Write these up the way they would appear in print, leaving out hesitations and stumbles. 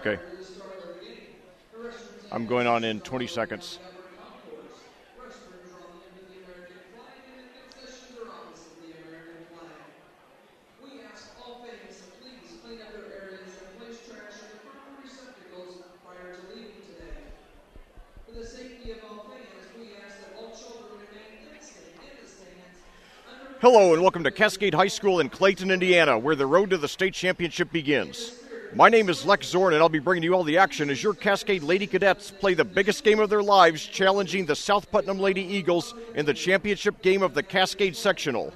Okay. I'm going on in 20 seconds. Hello and welcome to Cascade High School in Clayton, Indiana, where the road to the state championship begins. My name is Lec Zorn, and I'll be bringing you all the action as your Cascade Lady Cadets play the biggest game of their lives, challenging the South Putnam Lady Eagles in the championship game of the Cascade sectional.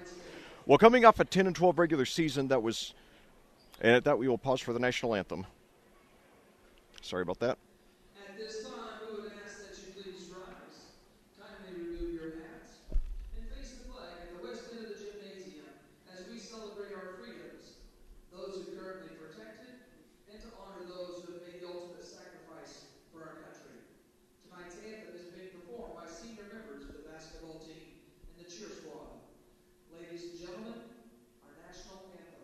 Well, coming off a 10-12 regular season, and at that we will pause for the national anthem. Sorry about that. At this time, we would ask that you please rise. Kindly remove your hats and face the flag at the west end of the gymnasium as we celebrate our freedoms, those who currently protect it, and to honor those who have made the ultimate sacrifice for our country. Tonight's anthem is being performed by senior members of the basketball team and the cheer squad. Ladies and gentlemen, our national anthem.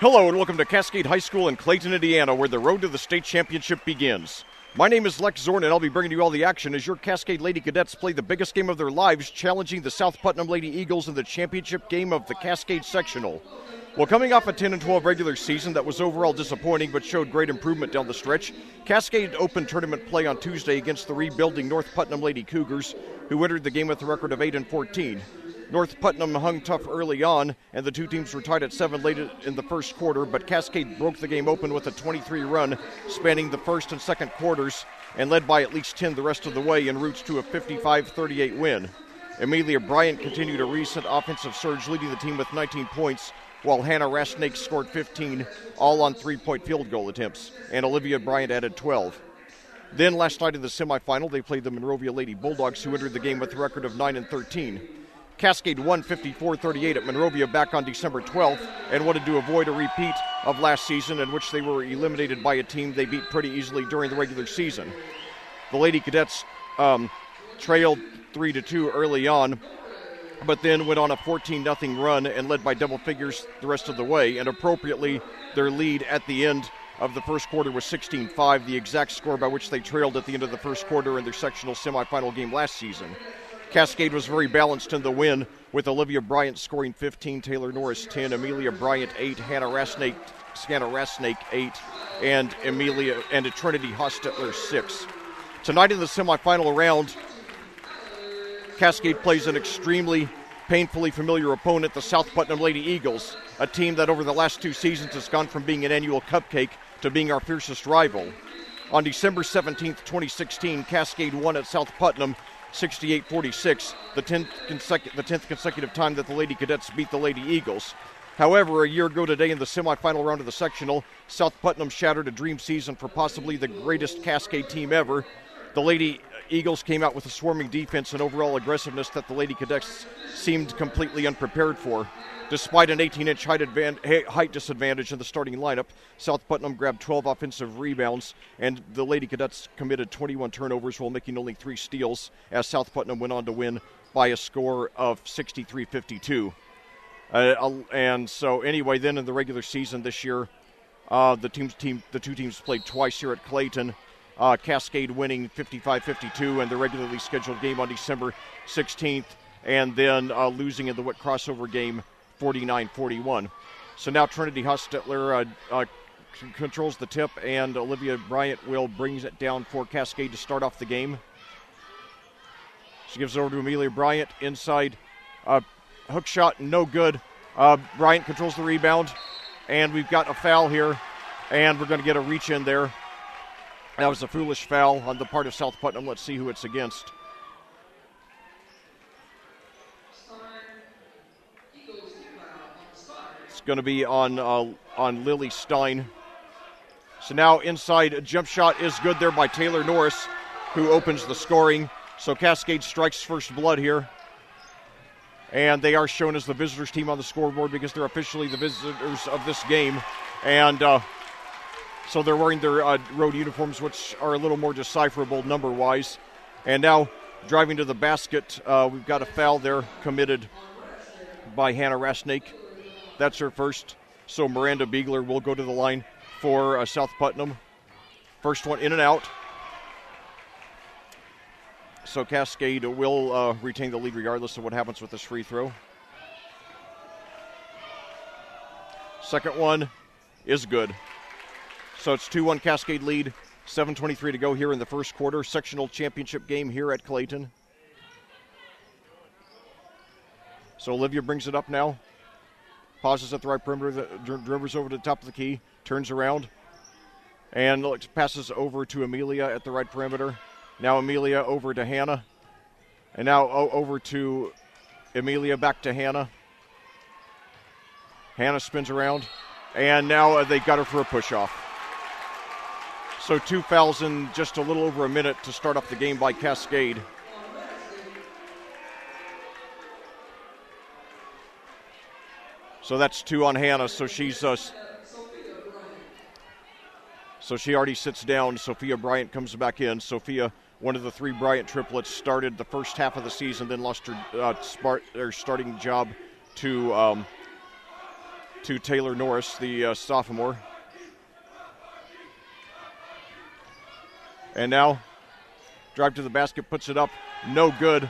Hello and welcome to Cascade High School in Clayton, Indiana, where the road to the state championship begins. My name is Lec Zorn, and I'll be bringing you all the action as your Cascade Lady Cadets play the biggest game of their lives, challenging the South Putnam Lady Eagles in the championship game of the Cascade sectional. Well, coming off a 10-12 regular season that was overall disappointing but showed great improvement down the stretch, Cascade opened tournament play on Tuesday against the rebuilding North Putnam Lady Cougars, who entered the game with a record of 8-14. North Putnam hung tough early on, and the two teams were tied at 7 late in the first quarter, but Cascade broke the game open with a 23 run, spanning the first and second quarters, and led by at least 10 the rest of the way en route to a 55-38 win. Amelia Bryant continued a recent offensive surge, leading the team with 19 points, while Hannah Rasnake scored 15, all on three-point field goal attempts, and Olivia Bryant added 12. Then last night in the semifinal, they played the Monrovia Lady Bulldogs, who entered the game with a record of 9-13. Cascade won 54-38 at Monrovia back on December 12th and wanted to avoid a repeat of last season, in which they were eliminated by a team they beat pretty easily during the regular season. The Lady Cadets trailed 3-2 early on, but then went on a 14-0 run and led by double figures the rest of the way, and appropriately their lead at the end of the first quarter was 16-5, the exact score by which they trailed at the end of the first quarter in their sectional semifinal game last season. Cascade was very balanced in the win, with Olivia Bryant scoring 15, Taylor Norris 10, Amelia Bryant 8, Hannah Rasnake 8, and Trinity Hostetler 6. Tonight in the semifinal round, Cascade plays an extremely painfully familiar opponent, the South Putnam Lady Eagles, a team that over the last 2 seasons has gone from being an annual cupcake to being our fiercest rival. On December 17, 2016, Cascade won at South Putnam 68-46, the 10th consecutive time that the Lady Cadets beat the Lady Eagles. However, a year ago today in the semifinal round of the sectional, South Putnam shattered a dream season for possibly the greatest Cascade team ever. The Lady Eagles came out with a swarming defense and overall aggressiveness that the Lady Cadets seemed completely unprepared for. Despite an 18-inch height disadvantage in the starting lineup, South Putnam grabbed 12 offensive rebounds, and the Lady Cadets committed 21 turnovers while making only 3 steals, as South Putnam went on to win by a score of 63-52. And so anyway, then in the regular season this year, the two teams played twice here at Clayton. Cascade winning 55-52 in the regularly scheduled game on December 16th, and then losing in the WIC crossover game 49-41. So now Trinity Hostetler controls the tip, and Olivia Bryant will bring it down for Cascade to start off the game. She gives it over to Amelia Bryant inside. Hook shot, no good. Bryant controls the rebound, and we've got a foul here, and we're going to get a reach in there. That was a foolish foul on the part of South Putnam. Let's see who it's against. It's going to be on Lily Stein. So now inside, a jump shot is good there by Taylor Norris, who opens the scoring. So Cascade strikes first blood here. And they are shown as the visitors team on the scoreboard because they're officially the visitors of this game. And so they're wearing their road uniforms, which are a little more decipherable number-wise. And now driving to the basket, we've got a foul there committed by Hannah Rasnake. That's her first. So Miranda Beegler will go to the line for South Putnam. First one in and out. So Cascade will retain the lead regardless of what happens with this free throw. Second one is good. So it's 2-1 Cascade lead, 7:23 to go here in the first quarter. Sectional championship game here at Clayton. So Olivia brings it up now. Pauses at the right perimeter, dribbles over to the top of the key, turns around, and passes over to Amelia at the right perimeter. Now Amelia over to Hannah. And now over to Amelia, back to Hannah. Hannah spins around. And now they got her for a push-off. So 2 fouls in just a little over a minute to start off the game by Cascade. So that's 2 on Hannah. So she's so she already sits down. Sophia Bryant comes back in. Sophia, one of the 3 Bryant triplets, started the first half of the season, then lost her starting job to Taylor Norris, the sophomore. And now, drive to the basket, puts it up, no good.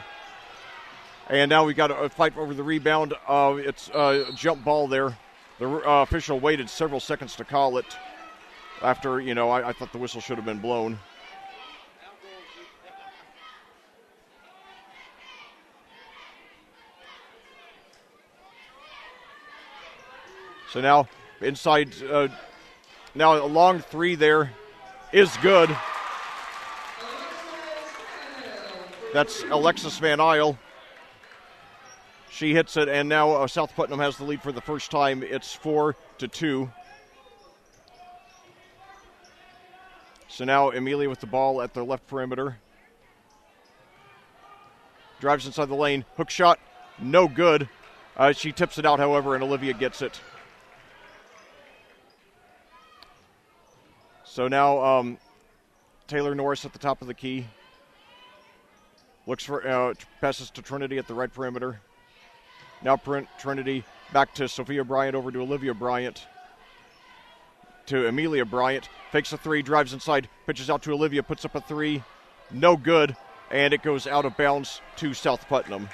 And now we got a fight over the rebound. It's a jump ball there. The official waited several seconds to call it after, I thought the whistle should have been blown. So now inside, now a long 3 there is good. That's Alexis Van Isle. She hits it, and now South Putnam has the lead for the first time. It's 4-2. So now Amelia with the ball at the left perimeter. Drives inside the lane. Hook shot, no good. She tips it out, however, and Olivia gets it. So now Taylor Norris at the top of the key. Looks for passes to Trinity at the right perimeter. Now Trinity back to Sophia Bryant, over to Olivia Bryant. To Amelia Bryant. Fakes a 3, drives inside, pitches out to Olivia, puts up a 3. No good, and it goes out of bounds to South Putnam.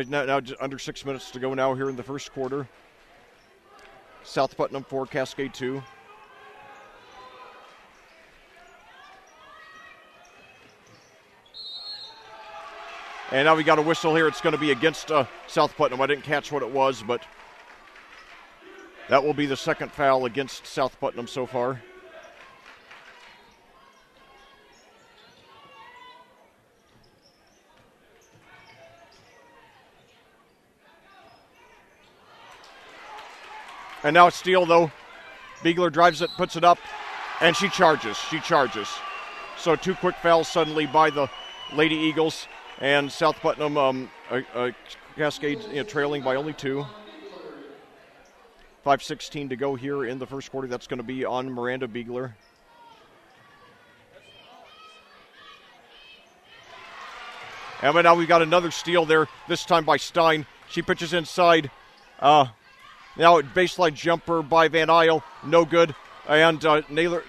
Now just under 6 minutes to go now here in the first quarter. South Putnam 4, Cascade 2. And now we got a whistle here. It's going to be against South Putnam. I didn't catch what it was, but that will be the second foul against South Putnam so far. And now it's steal, though. Beegler drives it, puts it up, and she charges. So 2 quick fouls suddenly by the Lady Eagles, and South Putnam Cascade trailing by only 2. 5:16 to go here in the first quarter. That's going to be on Miranda Biegler. And now we've got another steal there, this time by Stein. She pitches inside. Now a baseline jumper by Van Isle, no good. And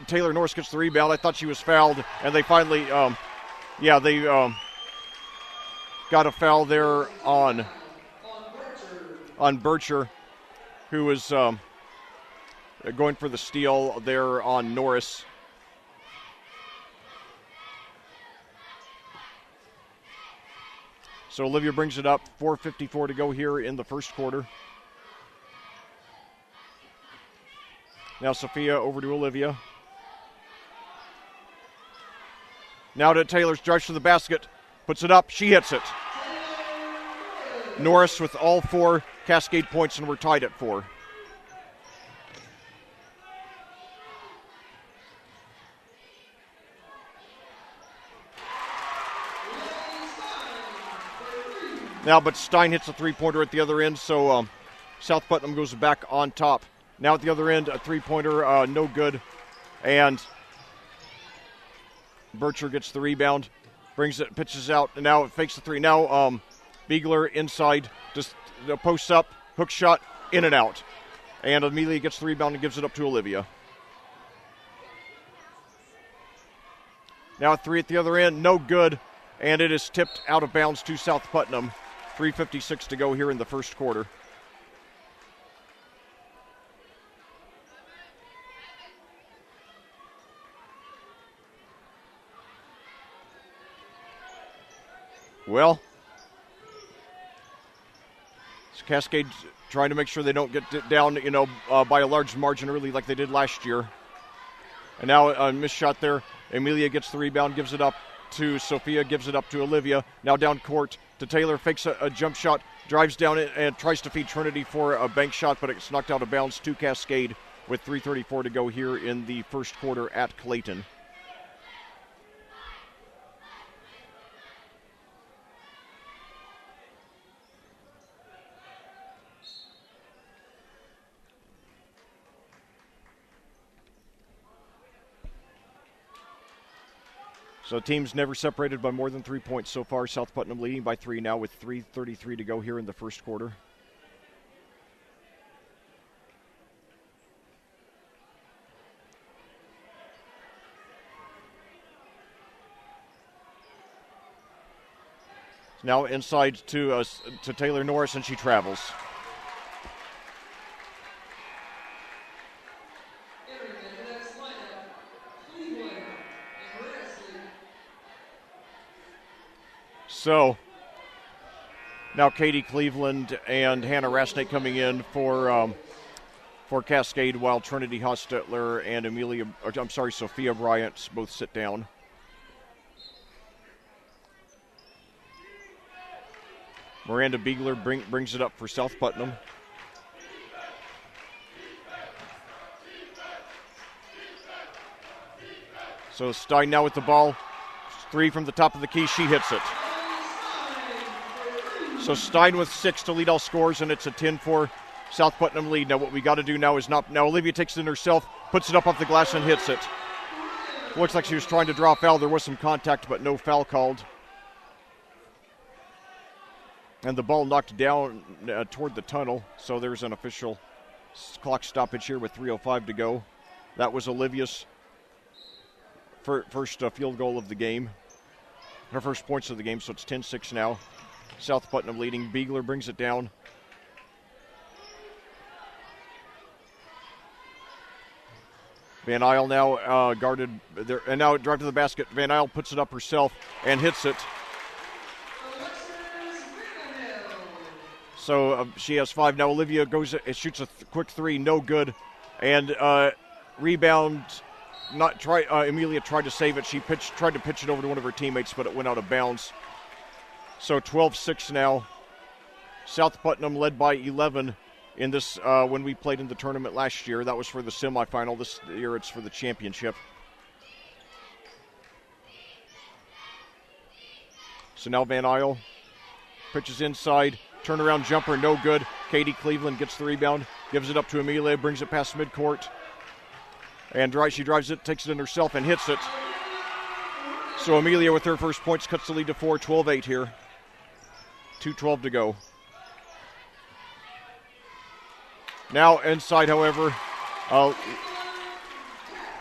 Taylor Norris gets the rebound. I thought she was fouled, and they finally, got a foul there on Bircher, who was going for the steal there on Norris. So Olivia brings it up, 4:54 to go here in the first quarter. Now Sophia over to Olivia. Now to Taylor's drives to the basket, puts it up, she hits it. Norris with all 4 Cascade points, and we're tied at 4. Now, but Stein hits a three-pointer at the other end, so South Putnam goes back on top. Now at the other end, a three-pointer, no good. And Bircher gets the rebound, brings it, pitches out, and now it fakes the three. Now Biegler inside, just posts up, hook shot, in and out. And Amelia gets the rebound and gives it up to Olivia. Now a three at the other end, no good. And it is tipped out of bounds to South Putnam. 3:56 to go here in the first quarter. Well, Cascade trying to make sure they don't get down, by a large margin early like they did last year. And now a missed shot there. Amelia gets the rebound, gives it up to Sophia, gives it up to Olivia. Now down court to Taylor, fakes a jump shot, drives down it, and tries to feed Trinity for a bank shot, but it's knocked out of bounds to Cascade with 3:34 to go here in the first quarter at Clayton. So teams never separated by more than 3 points so far. South Putnam leading by 3 now with 3:33 to go here in the first quarter. Now inside to Taylor Norris, and she travels. So now Katie Cleveland and Hannah Rasnake coming in for Cascade, while Trinity Hostetler and Sophia Bryant both sit down. Miranda Biegler brings it up for South Putnam. So Stein now with the ball. Three from the top of the key. She hits it. So Stein with 6 to lead all scores, and it's a 10-4 South Putnam lead. Now what we got to do now is now Olivia takes it in herself, puts it up off the glass and hits it. Looks like she was trying to draw a foul. There was some contact, but no foul called. And the ball knocked down toward the tunnel, so there's an official clock stoppage here with 3:05 to go. That was Olivia's first field goal of the game. Her first points of the game, so it's 10-6 now. South Putnam leading. Biegler brings it down. Van Isle now guarded there, and now drive to the basket. Van Isle puts it up herself and hits it. So she has 5. Now Olivia shoots a quick three, no good. And rebound, Amelia tried to save it. She tried to pitch it over to one of her teammates, but it went out of bounds. So 12-6 now. South Putnam led by 11 in this when we played in the tournament last year. That was for the semifinal. This year it's for the championship. So now Van Isle pitches inside. Turnaround jumper, no good. Katie Cleveland gets the rebound, Gives it up to Amelia, brings it past midcourt. And she drives it, takes it in herself, and hits it. So Amelia with her first points cuts the lead to 4, 12-8 here. 2:12 to go. Now inside, however,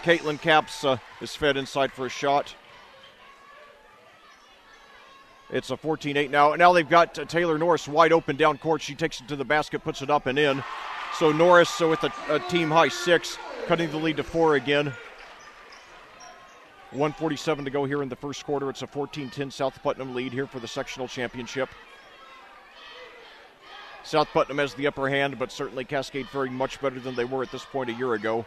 Caitlin Capps is fed inside for a shot. It's a 14-8 now. Now they've got Taylor Norris wide open down court. She takes it to the basket, puts it up and in. So Norris with a team high 6, cutting the lead to 4 again. 1:47 to go here in the first quarter. It's a 14-10 South Putnam lead here for the sectional championship. South Putnam has the upper hand, but certainly Cascade faring much better than they were at this point a year ago.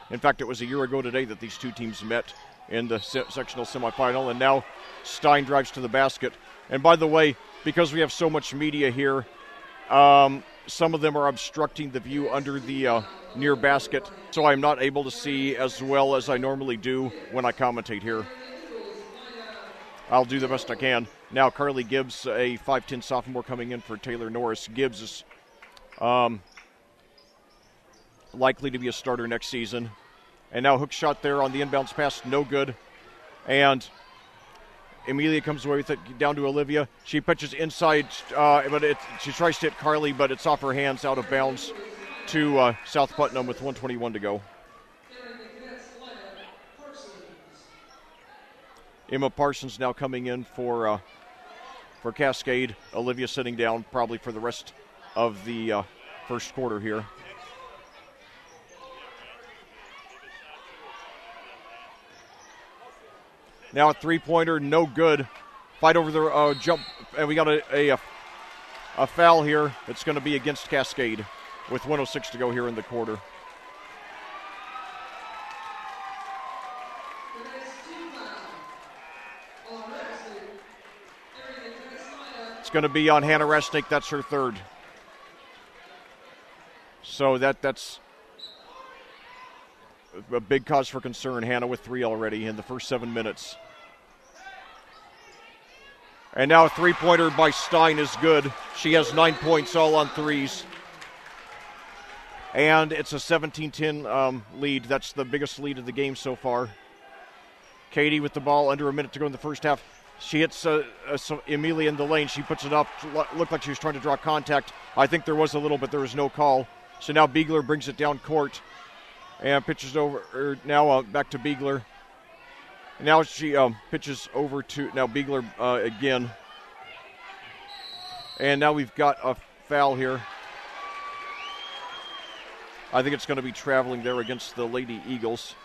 In fact, it was a year ago today that these two teams met in the sectional semifinal, and now Stein drives to the basket. And by the way, because we have so much media here, some of them are obstructing the view under the near basket, so I'm not able to see as well as I normally do when I commentate here. I'll do the best I can. Now Carly Gibbs, a 5'10 sophomore coming in for Taylor Norris. Gibbs is likely to be a starter next season. And now hook shot there on the inbounds pass, no good. And Amelia comes away with it down to Olivia. She pitches inside, but she tries to hit Carly, but it's off her hands, out of bounds to South Putnam with 1:21 to go. Emma Parsons now coming in for Cascade. Olivia sitting down probably for the rest of the first quarter here. Now a three-pointer, no good. Fight over the jump, and we got a foul here. It's going to be against Cascade with 1:06 to go here in the quarter. It's going to be on Hannah Resnick. That's her third. So that's a big cause for concern. Hannah with 3 already in the first 7 minutes. And now a three-pointer by Stein is good. She has 9 points, all on threes. And it's a 17-10 lead. That's the biggest lead of the game so far. Katie with the ball, under a minute to go in the first half. She hits Amelia in the lane. She puts it up. Looked like she was trying to draw contact. I think there was a little, but there was no call. So now Beegler brings it down court and pitches over. Now back to Beegler. Now she pitches over to Beegler again. And now we've got a foul here. I think it's going to be traveling there against the Lady Eagles.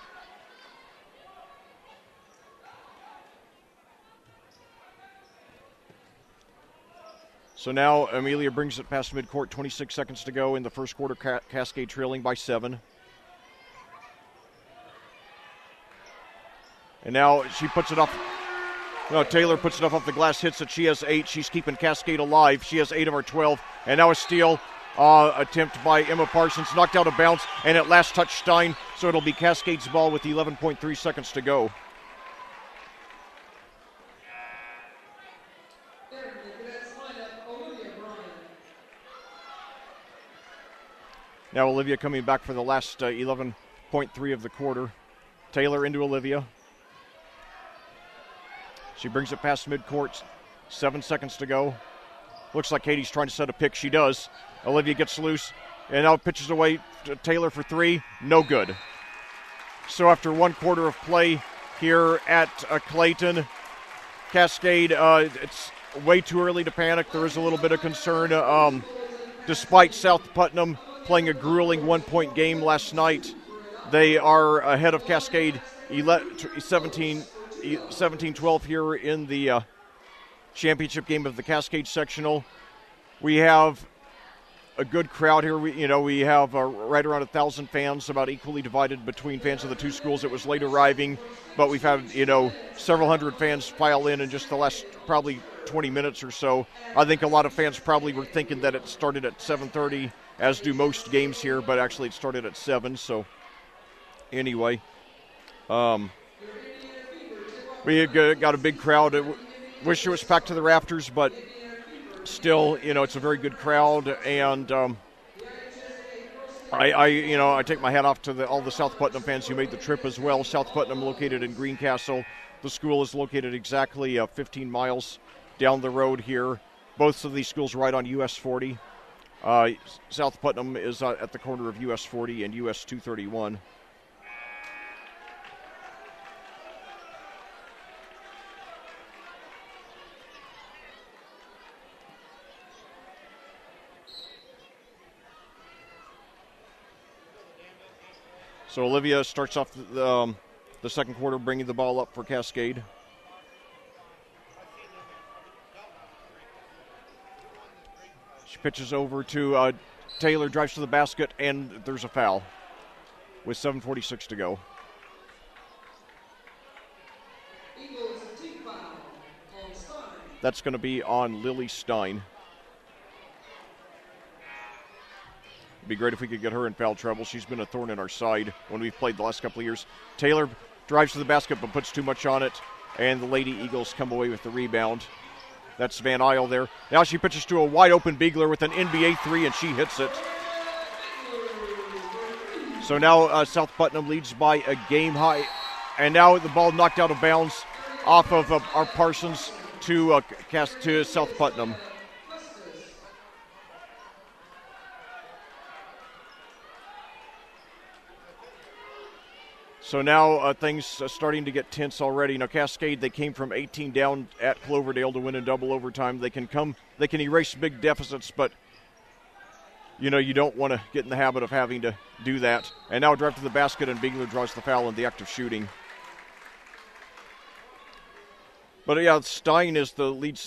So now Amelia brings it past midcourt, 26 seconds to go in the first quarter, Cascade trailing by 7. And now she puts it up. No, Taylor puts it up off the glass, hits it. She has 8. She's keeping Cascade alive. She has 8 of her 12. And now a steal attempt by Emma Parsons, knocked out of bounds, and at last touch Stein. So it'll be Cascade's ball with 11.3 seconds to go. Now Olivia coming back for the last 11.3 of the quarter. Taylor into Olivia. She brings it past midcourt. 7 seconds to go. Looks like Katie's trying to set a pick. She does. Olivia gets loose and now pitches away to Taylor for 3. No good. So after 1 quarter of play here at Clayton, Cascade, it's way too early to panic. There is a little bit of concern. Despite South Putnam playing a grueling 1-point game last night, they are ahead of Cascade 17-12 here in the championship game of the Cascade sectional. We have a good crowd here. We have right around 1,000 fans, about equally divided between fans of the two schools. It was late arriving, but we've had several hundred fans file in just the last probably 20 minutes or so. I think a lot of fans probably were thinking that it started at 7:30, as do most games here, but actually it started at 7. So anyway, we got a big crowd. Wish it was packed to the rafters, but still, it's a very good crowd. And I take my hat off to all the South Putnam fans who made the trip as well. South Putnam located in Greencastle. The school is located exactly 15 miles down the road here. Both of these schools right on US 40. South Putnam is at the corner of US 40 and US 231. So Olivia starts off the second quarter bringing the ball up for Cascade. She pitches over to Taylor, drives to the basket, and there's a foul with 7:46 to go. Eagles team foul on Stein. That's going to be on Lily Stein. It'd be great if we could get her in foul trouble. She's been a thorn in our side when we've played the last couple of years. Taylor drives to the basket but puts too much on it, and the Lady Eagles come away with the rebound. That's Van Isle there. Now she pitches to a wide-open Beegler with an NBA three, and she hits it. So now South Putnam leads by a game high. And now the ball knocked out of bounds off of our Parsons to South Putnam. So now things are starting to get tense already. Now Cascade, they came from 18 down at Cloverdale to win in double overtime. They can erase big deficits, but you don't want to get in the habit of having to do that. And now drive to the basket, and Beegler draws the foul in the act of shooting. But yeah, Stein is the lead.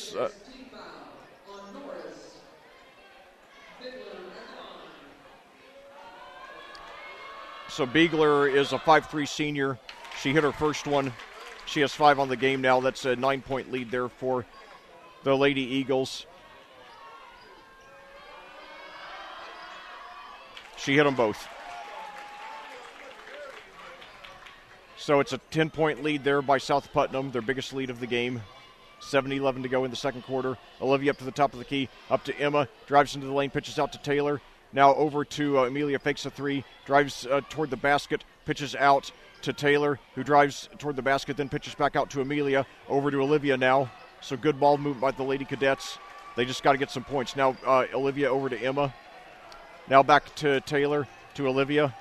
So Beegler is a 5'3" senior. She hit her first one. She has 5 on the game now. That's a 9-point lead there for the Lady Eagles. She hit them both. So it's a 10-point lead there by South Putnam, their biggest lead of the game. 7:11 to go in the second quarter. Olivia up to the top of the key, up to Emma, drives into the lane, pitches out to Taylor. Now over to Amelia, fakes a three, drives toward the basket, pitches out to Taylor, who drives toward the basket, then pitches back out to Amelia, over to Olivia now. So good ball movement by the Lady Cadets. They just got to get some points. Now Olivia over to Emma. Now back to Taylor, to Olivia.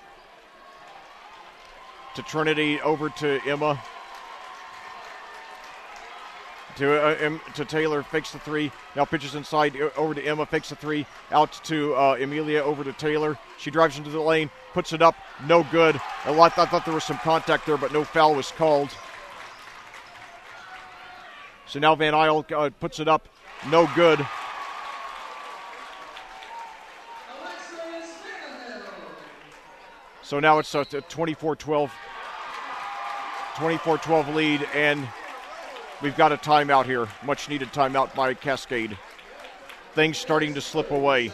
To Trinity, over to Emma. To Taylor, fakes the three. Now pitches inside, over to Emma, fakes the three. Out to Amelia, over to Taylor. She drives into the lane, puts it up, no good. I thought there was some contact there, but no foul was called. So now Van Isle puts it up, no good. So now it's a 24-12 lead, and we've got a timeout here. Much needed timeout by Cascade. Things starting to slip away.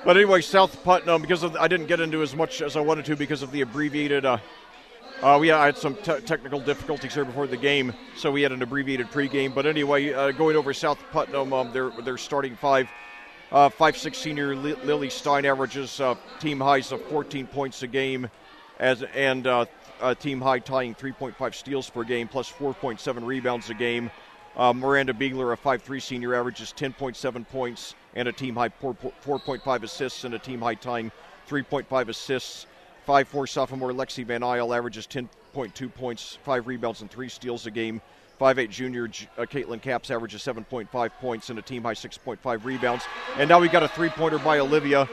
But anyway, South Putnam, I didn't get into as much as I wanted to because of the abbreviated. I had some technical difficulties here before the game, so we had an abbreviated pregame. But anyway, going over South Putnam, their starting five. 5'6" senior Lily Stein averages team highs of 14 points a game, and team high tying 3.5 steals per game, plus 4.7 rebounds a game. Miranda Beegler, a 5'3" senior, averages 10.7 points and a team high 4.5 assists, and a team high tying 3.5 assists. 5'4" sophomore Lexi Van Isle averages 10.2 points, 5 rebounds, and 3 steals a game. 5'8" junior Caitlin Capps averages 7.5 points and a team high 6.5 rebounds. And now we got a three-pointer by Olivia.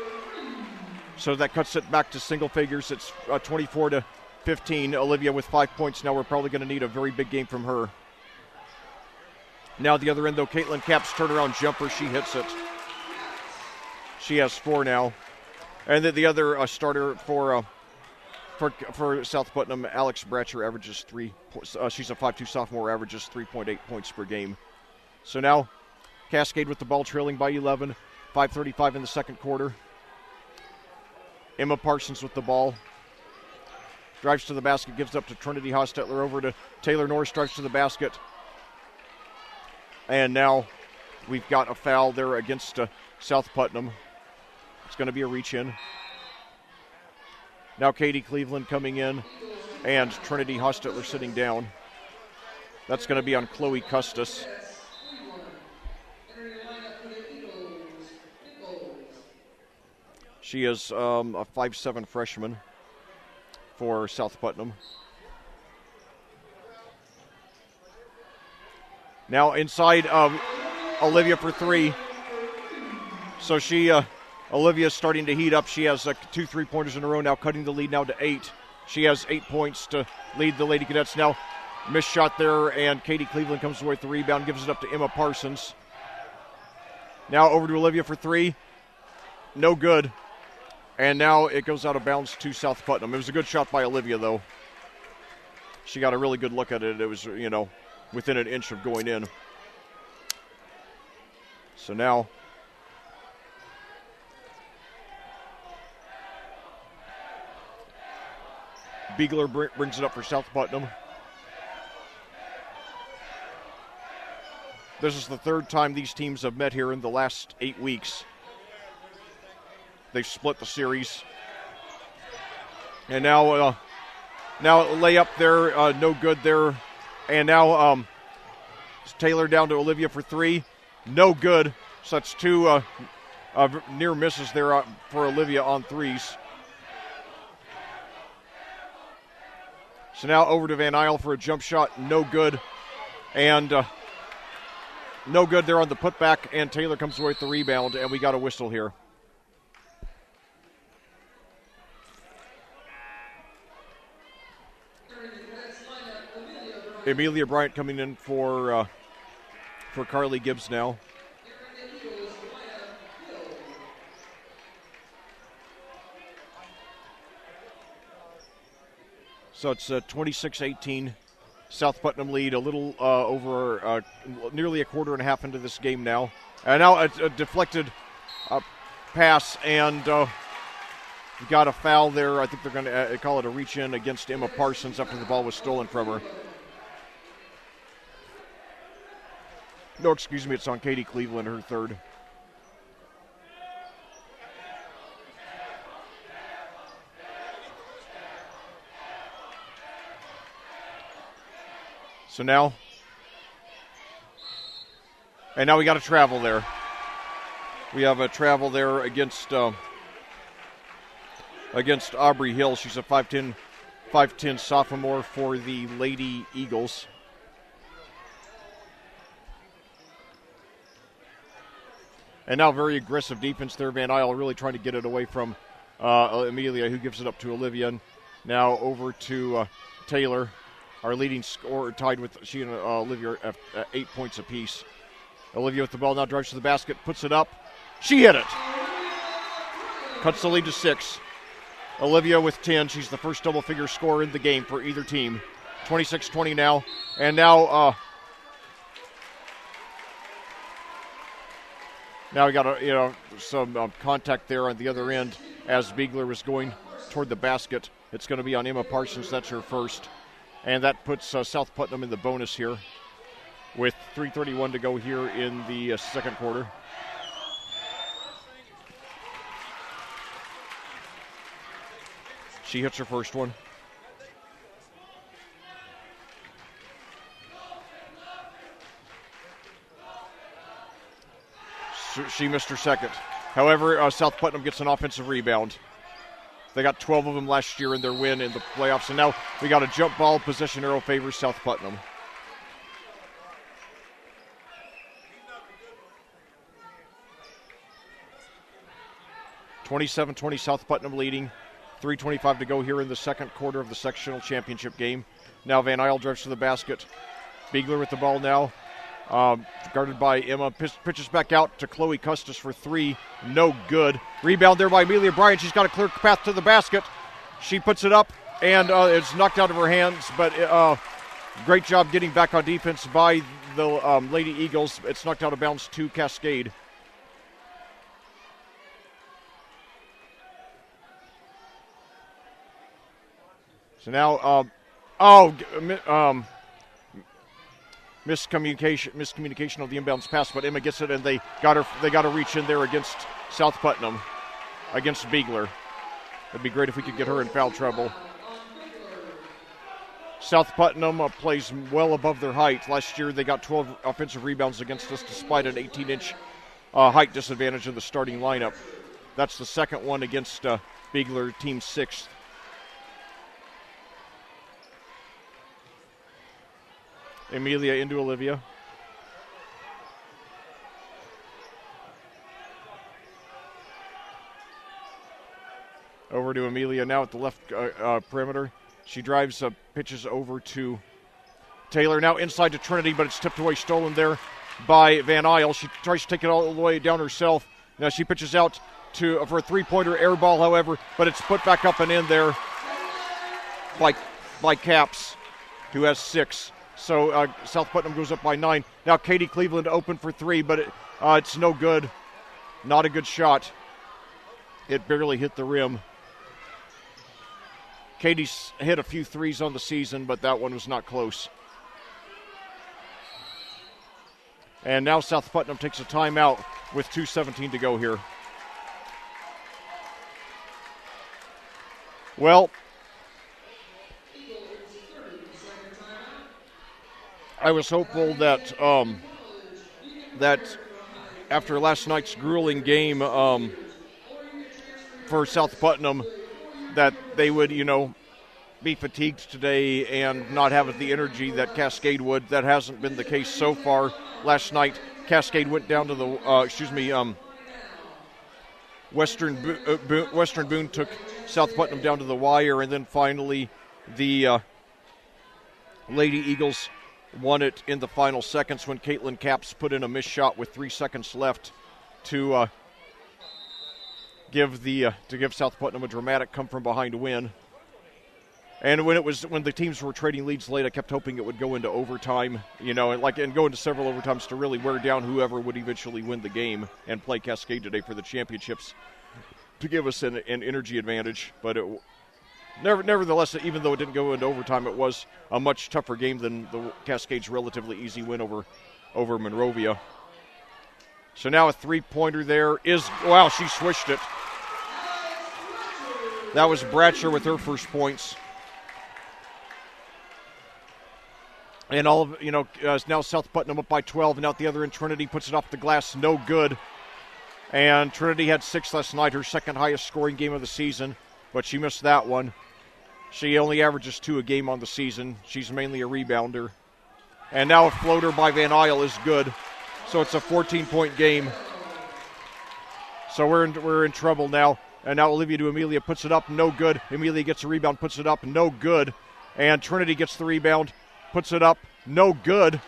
So that cuts it back to single figures. It's 24-15. Olivia with 5 points. Now we're probably going to need a very big game from her. Now the other end, though, Caitlin Capps turnaround jumper. She hits it. She has 4 now. And then the other starter for South Putnam, Alex Bratcher, averages 3. She's a 5'2" sophomore, averages 3.8 points per game. So now Cascade with the ball, trailing by 11. 5:35 in the second quarter. Emma Parsons with the ball. Drives to the basket, gives up to Trinity Hostetler, over to Taylor Norris, drives to the basket. And now we've got a foul there against South Putnam. It's going to be a reach in. Now Katie Cleveland coming in, and Trinity Hostetler sitting down. That's going to be on Chloe Custis. She is a 5'7" freshman for South Putnam. Now inside Olivia for three. So Olivia's starting to heat up. She has 2 3-pointers in a row now, cutting the lead now to 8. She has 8 points to lead the Lady Cadets now. Missed shot there, and Katie Cleveland comes away with the rebound, gives it up to Emma Parsons. Now over to Olivia for three. No good. And now it goes out of bounds to South Putnam. It was a good shot by Olivia, though. She got a really good look at it. It was, within an inch of going in. So now Beegler brings it up for South Putnam. This is the third time these teams have met here in the last 8 weeks. They've split the series. And now layup there, no good there. And now Taylor down to Olivia for three. No good. So that's 2 near misses there for Olivia on threes. So now over to Van Isle for a jump shot. No good. And no good there on the putback. And Taylor comes away with the rebound. And we got a whistle here. Amelia Bryant coming in for Carly Gibbs now. So it's 26-18, South Putnam lead, a little over nearly a quarter and a half into this game now. And now a deflected pass, and we got a foul there. I think they're going to call it a reach-in against Emma Parsons after the ball was stolen from her. No, excuse me, it's on Katie Cleveland, her third. So now we got a travel there. We have a travel there against Aubrey Hill. She's a 5'10" sophomore for the Lady Eagles. And now very aggressive defense there. Van Isle really trying to get it away from Amelia, who gives it up to Olivia. Now over to Taylor, our leading scorer, tied with she and Olivia at 8 points apiece. Olivia with the ball now drives to the basket, puts it up. She hit it. Cuts the lead to 6. Olivia with 10. She's the first double-figure scorer in the game for either team. 26-20 now. And now we got some contact there on the other end as Beegler was going toward the basket. It's going to be on Emma Parsons. That's her first. And that puts South Putnam in the bonus here with 3:31 to go here in the second quarter. She hits her first one. She missed her second. However, South Putnam gets an offensive rebound. They got 12 of them last year in their win in the playoffs, and now we got a jump ball. Possession arrow favors South Putnam. (27-20) South Putnam leading. 3:25 to go here in the second quarter of the sectional championship game. Now Van Isle drives to the basket. Beegler with the ball now. Guarded by Emma. Pitches back out to Chloe Custis for three. No good. Rebound there by Amelia Bryant. She's got a clear path to the basket. She puts it up, and it's knocked out of her hands. But great job getting back on defense by the Lady Eagles. It's knocked out of bounds to Cascade. So now, miscommunication of the inbounds pass, but Emma gets it, and they got to reach in there against South Putnam. against Beagler. It'd be great if we could get her in foul trouble. South Putnam plays well above their height. Last year they got 12 offensive rebounds against us despite an 18-inch height disadvantage in the starting lineup. That's the second one against Beagler, team 6th. Amelia into Olivia. Over to Amelia now at the left perimeter. She drives, pitches over to Taylor. Now inside to Trinity, but it's tipped away, stolen there by Van Isle. She tries to take it all the way down herself. Now she pitches out for a three-pointer air ball, however, but it's put back up and in there by Caps, who has 6. So South Putnam goes up by 9. Now Katie Cleveland open for 3, but it's no good. Not a good shot. It barely hit the rim. Katie's hit a few threes on the season, but that one was not close. And now South Putnam takes a timeout with 2:17 to go here. Well, I was hopeful that that after last night's grueling game for South Putnam, that they would, be fatigued today and not have the energy that Cascade would. That hasn't been the case so far. Last night, Cascade went down to the, Western Boone took South Putnam down to the wire, and then finally the Lady Eagles won it in the final seconds when Caitlin Capps put in a missed shot with 3 seconds left to give South Putnam a dramatic come-from-behind win. And when the teams were trading leads late, I kept hoping it would go into overtime, and go into several overtimes to really wear down whoever would eventually win the game and play Cascade today for the championships to give us an energy advantage. But nevertheless, even though it didn't go into overtime, it was a much tougher game than the Cascade's relatively easy win over Monrovia. So now a three-pointer there wow, she swished it. That was Bratcher with her first points. And now South Putnam up by 12, and out the other end, Trinity puts it off the glass, no good. And Trinity had 6 last night, her second highest scoring game of the season, but she missed that one. She only averages 2 a game on the season. She's mainly a rebounder. And now a floater by Van Isle is good. So it's a 14-point game. So we're in trouble now. And now Olivia to Amelia puts it up, no good. Amelia gets a rebound, puts it up, no good. And Trinity gets the rebound, puts it up, no good.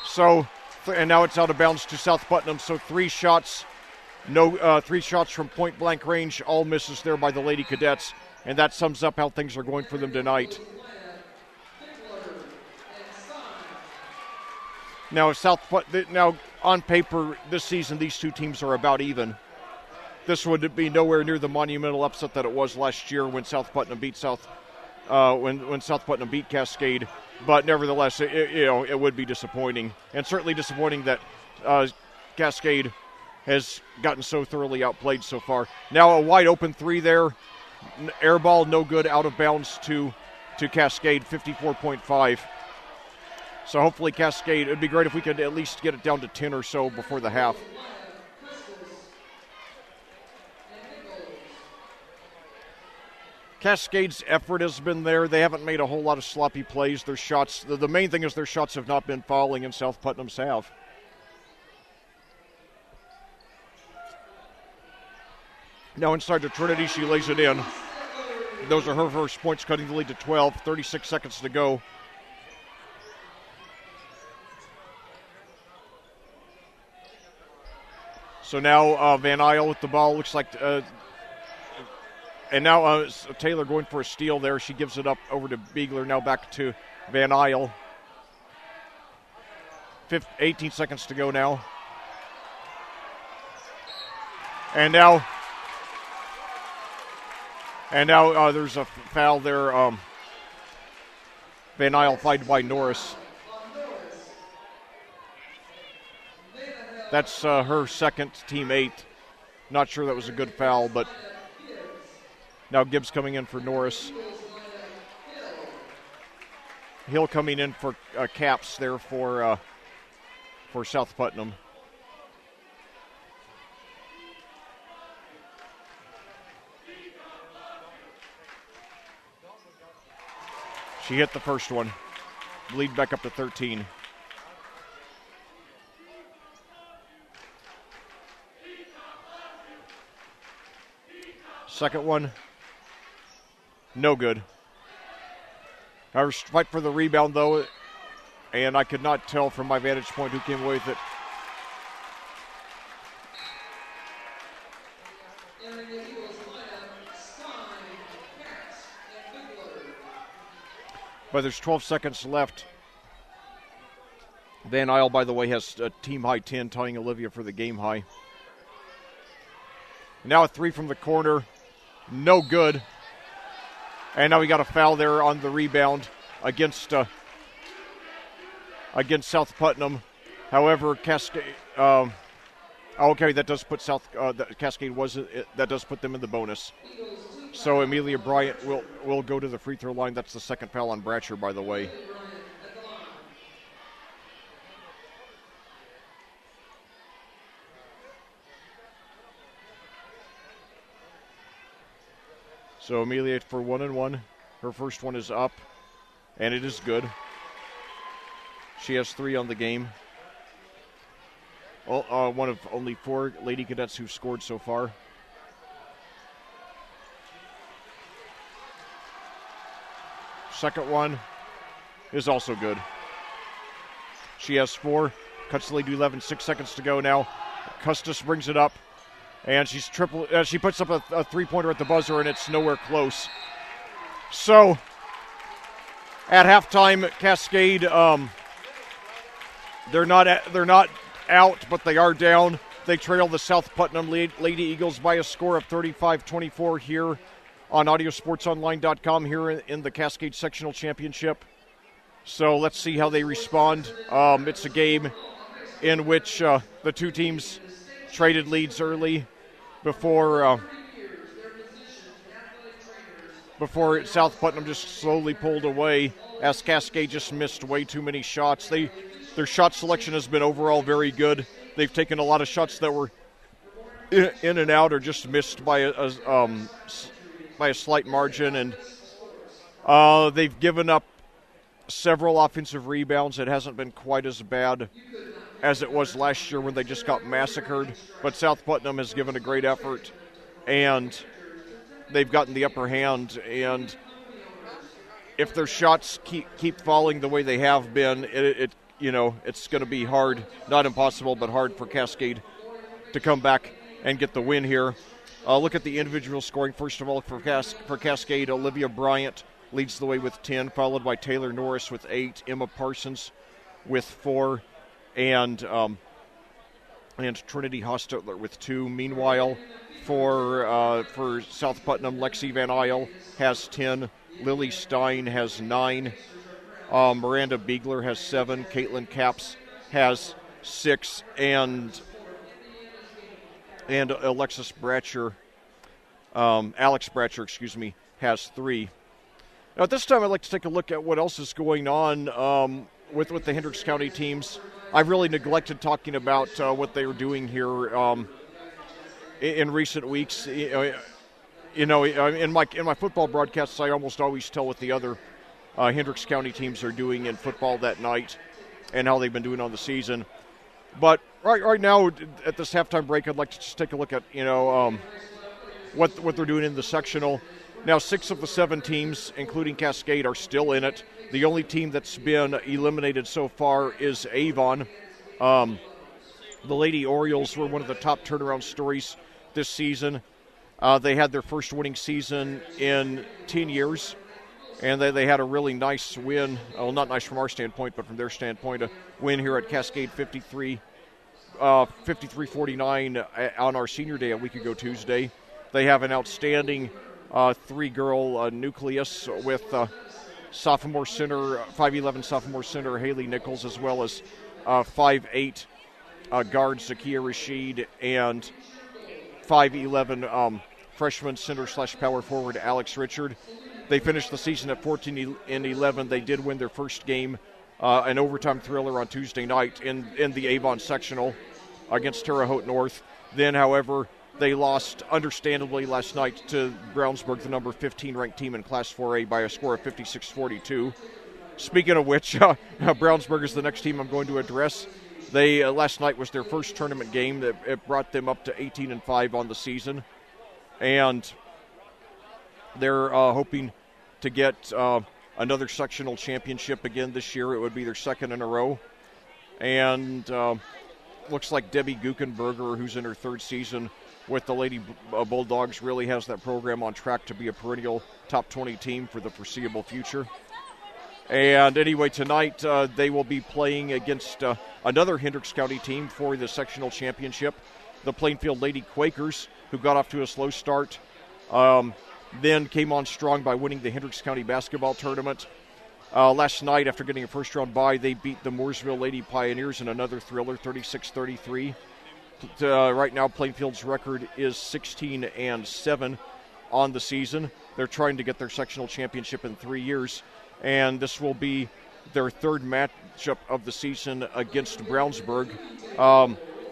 So, and now it's out of bounds to South Putnam. So 3 shots, 3 shots from point-blank range, all misses there by the Lady Cadets. And that sums up how things are going for them tonight. Now, now on paper this season, these two teams are about even. This would be nowhere near the monumental upset that it was last year when South Putnam beat when South Putnam beat Cascade. But nevertheless, it would be disappointing, and certainly disappointing that Cascade has gotten so thoroughly outplayed so far. Now a wide open 3 there, air ball, no good, out of bounds to Cascade, 54.5. So hopefully Cascade, it'd be great if we could at least get it down to 10 or so before the half. Cascade's effort has been there. They haven't made a whole lot of sloppy plays. Their shots, the main thing is their shots have not been falling, and South Putnam's have. Now inside to Trinity, she lays it in. Those are her first points, cutting the lead to 12, 36 seconds to go. So now Van Isle with the ball, looks like... And now Taylor going for a steal there. She gives it up over to Beagler. Now back to Van Isle. 18 seconds to go now. And now there's a foul there. Van Isle fighted by Norris. That's her second, team 8. Not sure that was a good foul, but Now Gibbs coming in for Norris. Hill coming in for Caps there for South Putnam. She hit the first one. Lead back up to 13. Second one, no good. I was fight for the rebound though, and I could not tell from my vantage point who came away with it. But there's 12 seconds left. Van Isle, by the way, has a team high 10, tying Olivia for the game high. Now a three from the corner, no good. And now we got a foul there on the rebound against South Putnam. However, Cascade. Okay, that does put Cascade that does put them in the bonus. So Amelia Bryant will go to the free throw line. That's the second foul on Bratcher, by the way. So Amelia for 1-1. Her first one is up, and it is good. She has 3 on the game. One of only 4 Lady Cadets who've scored so far. Second one is also good. She has 4. Cuts the lead to 11. 6 seconds to go now. Custis brings it up. And she's she puts up a three-pointer at the buzzer, and it's nowhere close. So, at halftime, Cascade, they're not out, but they are down. They trail the South Putnam Lady Eagles by a score of 35-24 here on audiosportsonline.com here in the Cascade Sectional Championship. So let's see how they respond. It's a game in which the two teams traded leads early before South Putnam just slowly pulled away as Cascade just missed way too many shots. Their shot selection has been overall very good. They've taken a lot of shots that were in and out or just missed by a slight margin, and they've given up several offensive rebounds. It hasn't been quite as bad as it was last year when they just got massacred. But South Putnam has given a great effort, and they've gotten the upper hand. And if their shots keep falling the way they have been, it's going to be hard, not impossible, but hard for Cascade to come back and get the win here. Look at the individual scoring. First of all, for Cascade, Olivia Bryant leads the way with 10, followed by Taylor Norris with 8, Emma Parsons with 4, and Trinity Hostetler with 2. Meanwhile, for South Putnam, Lexi Van Isle has 10, Lily Stein has 9, Miranda Biegler has 7, Caitlin Capps has 6, and Alex Bratcher, has 3. Now, at this time, I'd like to take a look at what else is going on with the Hendricks County teams. I've really neglected talking about what they are doing here in recent weeks. In my football broadcasts, I almost always tell what the other Hendricks County teams are doing in football that night and how they've been doing on the season. But right now, at this halftime break, I'd like to just take a look at what they're doing in the sectional. Now, 6 of the 7 teams, including Cascade, are still in it. The only team that's been eliminated so far is Avon. The Lady Orioles were one of the top turnaround stories this season. They had their first winning season in 10 years, and they had a really nice win. Well, not nice from our standpoint, but from their standpoint, a win here at Cascade 53-49 on our senior day a week ago Tuesday. They have an outstanding 3-girl nucleus with sophomore center, 5'11" sophomore center Haley Nichols, as well as 5'8" guard Zakia Rashid and 5'11" freshman center/power forward Alex Richard. They finished the season at 14-11. They did win their first game, an overtime thriller on Tuesday night in the Avon sectional against Terre Haute North. Then, however, they lost, understandably, last night to Brownsburg, the number 15 ranked team in Class 4A, by a score of 56-42. Speaking of which, Brownsburg is the next team I'm going to address. They last night was their first tournament game. It brought them up to 18-5 on the season, and they're hoping to get another sectional championship again this year. It would be their second in a row, and looks like Debbie Guckenberger, who's in her third season with the Lady Bulldogs, really has that program on track to be a perennial top 20 team for the foreseeable future. And anyway, tonight they will be playing against another Hendricks County team for the sectional championship, the Plainfield Lady Quakers, who got off to a slow start, then came on strong by winning the Hendricks County basketball tournament. Last night, after getting a first-round bye, they beat the Mooresville Lady Pioneers in another thriller, 36-33. Right now, Plainfield's record is 16-7 on the season. They're trying to get their sectional championship in 3 years, and this will be their third matchup of the season against Brownsburg.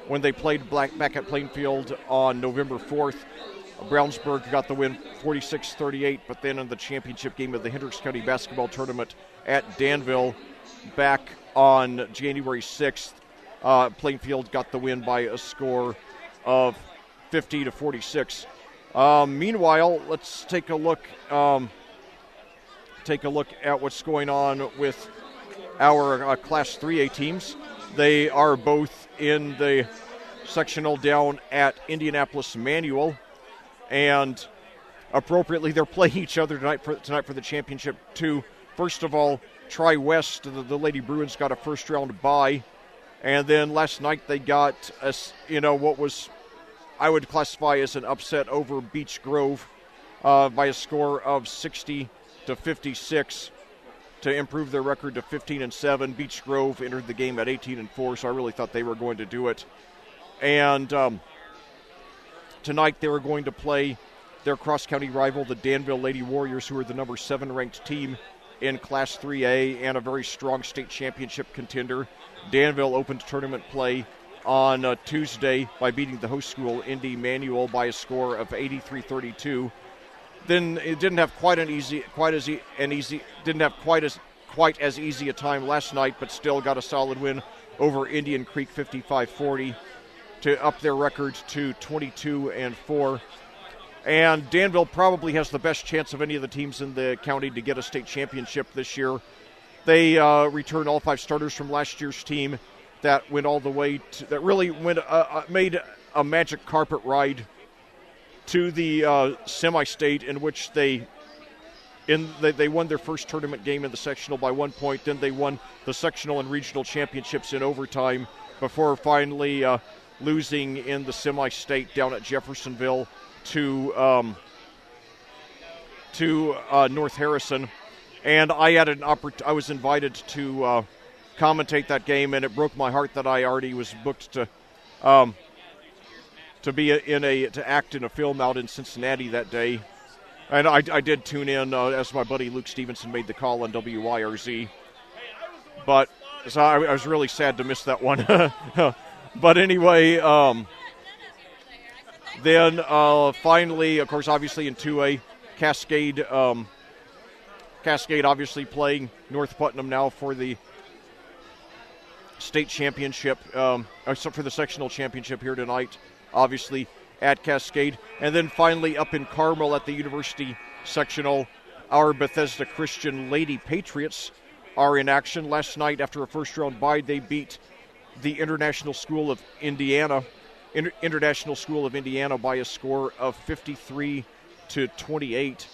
When they played back at Plainfield on November 4th, Brownsburg got the win 46-38, but then in the championship game of the Hendricks County basketball tournament at Danville back on January 6th, Plainfield got the win by a score of 50-46. Meanwhile, let's take a look at what's going on with our Class 3A teams. They are both in the sectional down at Indianapolis Manual, and appropriately they're playing each other tonight for the championship too. First of all, Tri-West, the Lady Bruins, got a first-round bye, and then last night they got what was I would classify as an upset over Beech Grove by a score of 60-56 to improve their record to 15-7. Beech Grove entered the game at 18-4, so I really thought they were going to do it. And tonight they were going to play their cross-county rival, the Danville Lady Warriors, who are the number 7 ranked team in Class 3A and a very strong state championship contender. Danville opened tournament play on Tuesday by beating the host school, Indy Manual, by a score of 83-32. Then it didn't have quite as easy a time last night, but still got a solid win over Indian Creek 55-40 to up their record to 22-4. And Danville probably has the best chance of any of the teams in the county to get a state championship this year. They returned all 5 starters from last year's team that went all the way that really made a magic carpet ride to the semi-state, in which they won their first tournament game in the sectional by 1 point. Then they won the sectional and regional championships in overtime before finally losing in the semi-state down at Jeffersonville to North Harrison. And I was invited to commentate that game, and it broke my heart that I already was booked to act in a film out in Cincinnati that day. And I did tune in as my buddy Luke Stevenson made the call on WYRZ. But so I was really sad to miss that one. But anyway, then finally, of course, obviously in 2A, Cascade obviously playing North Putnam now for the state championship, for the sectional championship here tonight, obviously at Cascade. And then finally up in Carmel at the University sectional, our Bethesda Christian Lady Patriots are in action. Last night, after a first-round bye, they beat the International School of Indiana by a score of 53-28.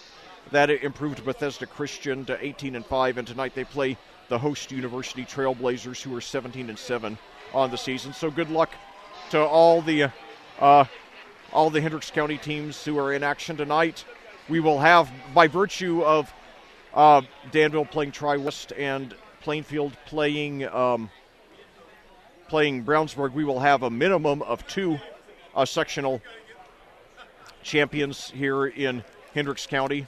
That improved Bethesda Christian to 18-5, and tonight they play the host University Trailblazers, who are 17-7 on the season. So good luck to all the Hendricks County teams who are in action tonight. We will have, by virtue of Danville playing Tri-West and Plainfield playing Brownsburg, we will have a minimum of 2 sectional champions here in Hendricks County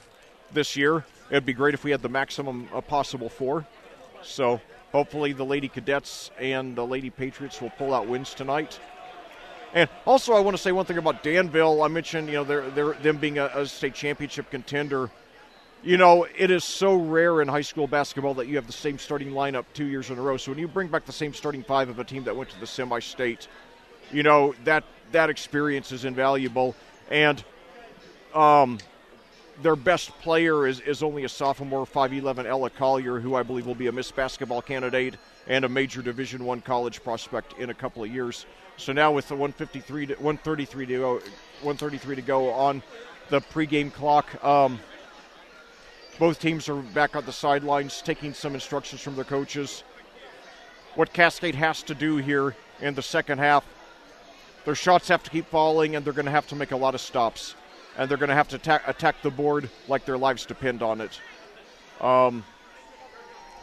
this year. It'd be great if we had the maximum possible 4. So hopefully the Lady Cadets and the Lady Patriots will pull out wins tonight. And also I want to say one thing about Danville. I mentioned, them being a state championship contender. It is so rare in high school basketball that you have the same starting lineup 2 years in a row. So when you bring back the same starting 5 of a team that went to the semi-state, that experience is invaluable. And their best player is only a sophomore, 5'11", Ella Collier, who I believe will be a Miss Basketball candidate and a major Division I college prospect in a couple of years. So now with the 133 to go on the pregame clock, both teams are back on the sidelines taking some instructions from their coaches. What Cascade has to do here in the second half, their shots have to keep falling, and they're going to have to make a lot of stops. And they're going to have to attack the board like their lives depend on it.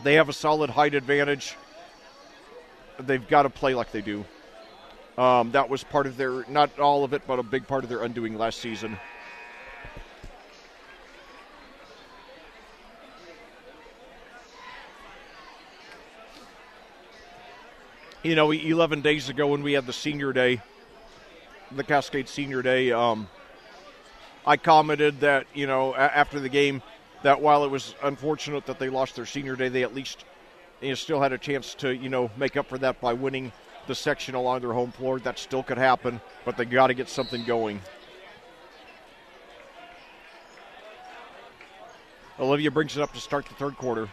They have a solid height advantage. They've got to play like they do. That was part of their, not all of it, but a big part of their undoing last season. You know, 11 days ago when we had the senior day, the Cascade Senior Day, I commented that, you know, after the game, that while it was unfortunate that they lost their senior day, they at least still had a chance to, you know, make up for that by winning the sectional on their home floor. That still could happen, but they got to get something going. Olivia brings it up to start the third quarter.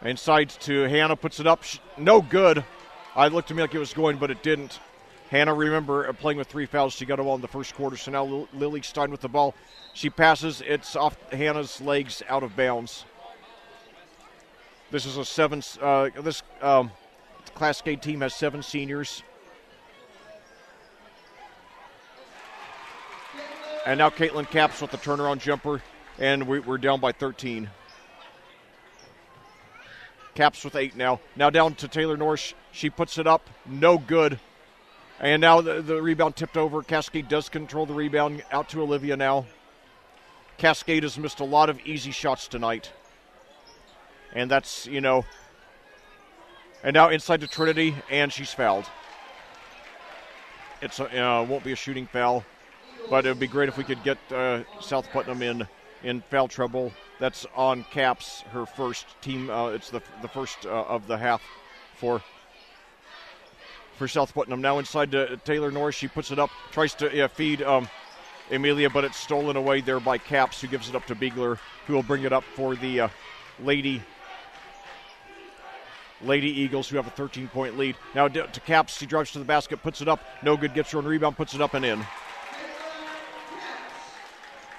Inside to Hannah, puts it up. No good. I looked to me like it was going, but it didn't. Hannah, remember, playing with 3 fouls. She got a ball in the first quarter, so now Lily Stein with the ball. She passes. It's off Hannah's legs, out of bounds. This is a Cascade team has 7 seniors. And now Caitlin Capps with the turnaround jumper, and we're down by 13. Capps with 8 now. Now down to Taylor Norsh. She puts it up. No good. And now the rebound tipped over. Cascade does control the rebound. Out to Olivia now. Cascade has missed a lot of easy shots tonight. And that's, you know. And now inside to Trinity, and she's fouled. It's won't be a shooting foul, but it would be great if we could get South Putnam in foul trouble. That's on Capps, her first team. It's the first of the half for South Putnam. Now inside to Taylor Norris. She puts it up, tries to feed Amelia, but it's stolen away there by Capps, who gives it up to Biegler, who will bring it up for the Lady Eagles, who have a 13-point lead. Now to Capps. She drives to the basket, puts it up. No good, gets her own rebound, puts it up and in.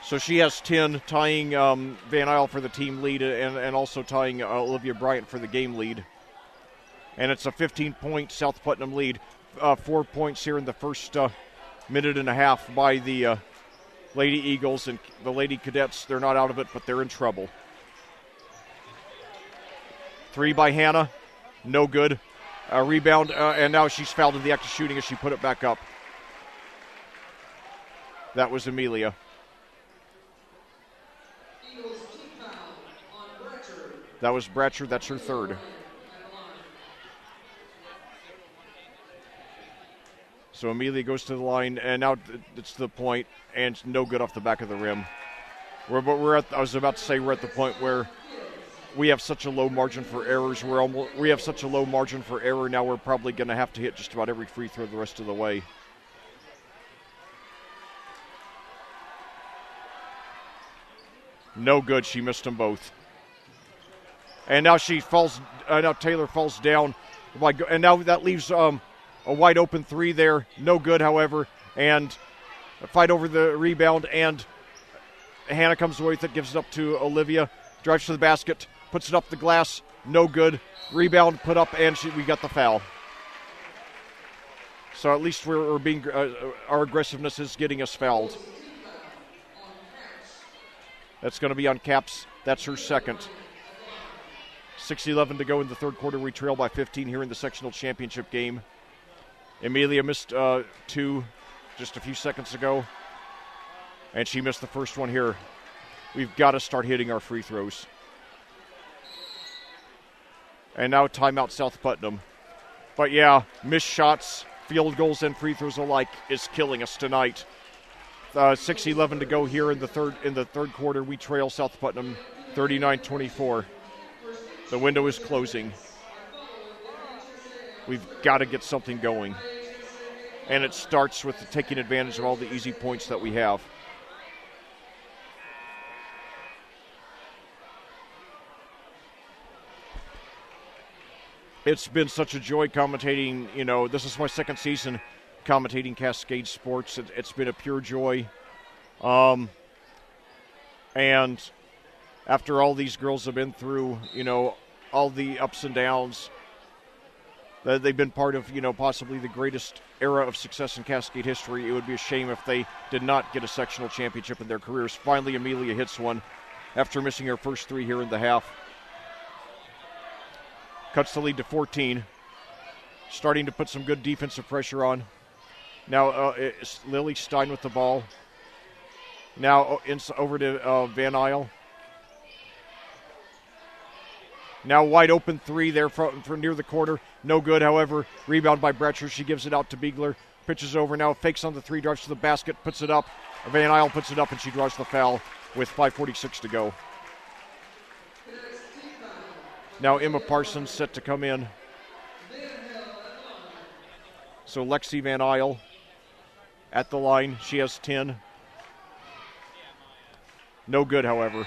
So she has 10, tying Van Isle for the team lead and also tying Olivia Bryant for the game lead. And it's a 15-point South Putnam lead. 4 points here in the first minute and a half by the Lady Eagles. And the Lady Cadets, they're not out of it, but they're in trouble. 3 by Hannah. No good. Rebound, and now she's fouled in the act of shooting as she put it back up. That was Amelia. That was Bratcher. That's her third. So Amelia goes to the line, and now it's the point, and it's no good off the back of the rim. I was about to say we're at the point where we have such a low margin for errors. We have such a low margin for error now. We're probably going to have to hit just about every free throw the rest of the way. No good. She missed them both. And now she falls. Now Taylor falls down, and now that leaves a wide open 3 there. No good, however, and a fight over the rebound. And Hannah comes away with it, gives it up to Olivia, drives to the basket, puts it up the glass. No good. Rebound put up, and we got the foul. So at least we're being our aggressiveness is getting us fouled. That's going to be on Capps. That's her second. 6:11 to go in the third quarter. We trail by 15 here in the sectional championship game. Amelia missed 2 just a few seconds ago, and she missed the first one here. We've got to start hitting our free throws. And now timeout South Putnam. But yeah, missed shots, field goals, and free throws alike is killing us tonight. 6:11 to go here in the third quarter. We trail South Putnam 39-24. The window is closing. We've got to get something going. And it starts with taking advantage of all the easy points that we have. It's been such a joy commentating. You know, this is my second season commentating Cascade sports. It's been a pure joy. And after all these girls have been through, you know, all the ups and downs, they've been part of, you know, possibly the greatest era of success in Cascade history. It would be a shame if they did not get a sectional championship in their careers. Finally, Amelia hits one after missing her first 3 here in the half. Cuts the lead to 14. Starting to put some good defensive pressure on. Now it's Lily Stein with the ball. Now over to Van Isle. Now wide open 3 there from near the corner. No good, however. Rebound by Bretcher. She gives it out to Biegler. Pitches over now. Fakes on the 3. Drives to the basket. Puts it up. Van Isle puts it up, and she draws the foul with 5:46 to go. Now Emma Parsons set to come in. So Lexi Van Isle at the line. She has 10. No good, however.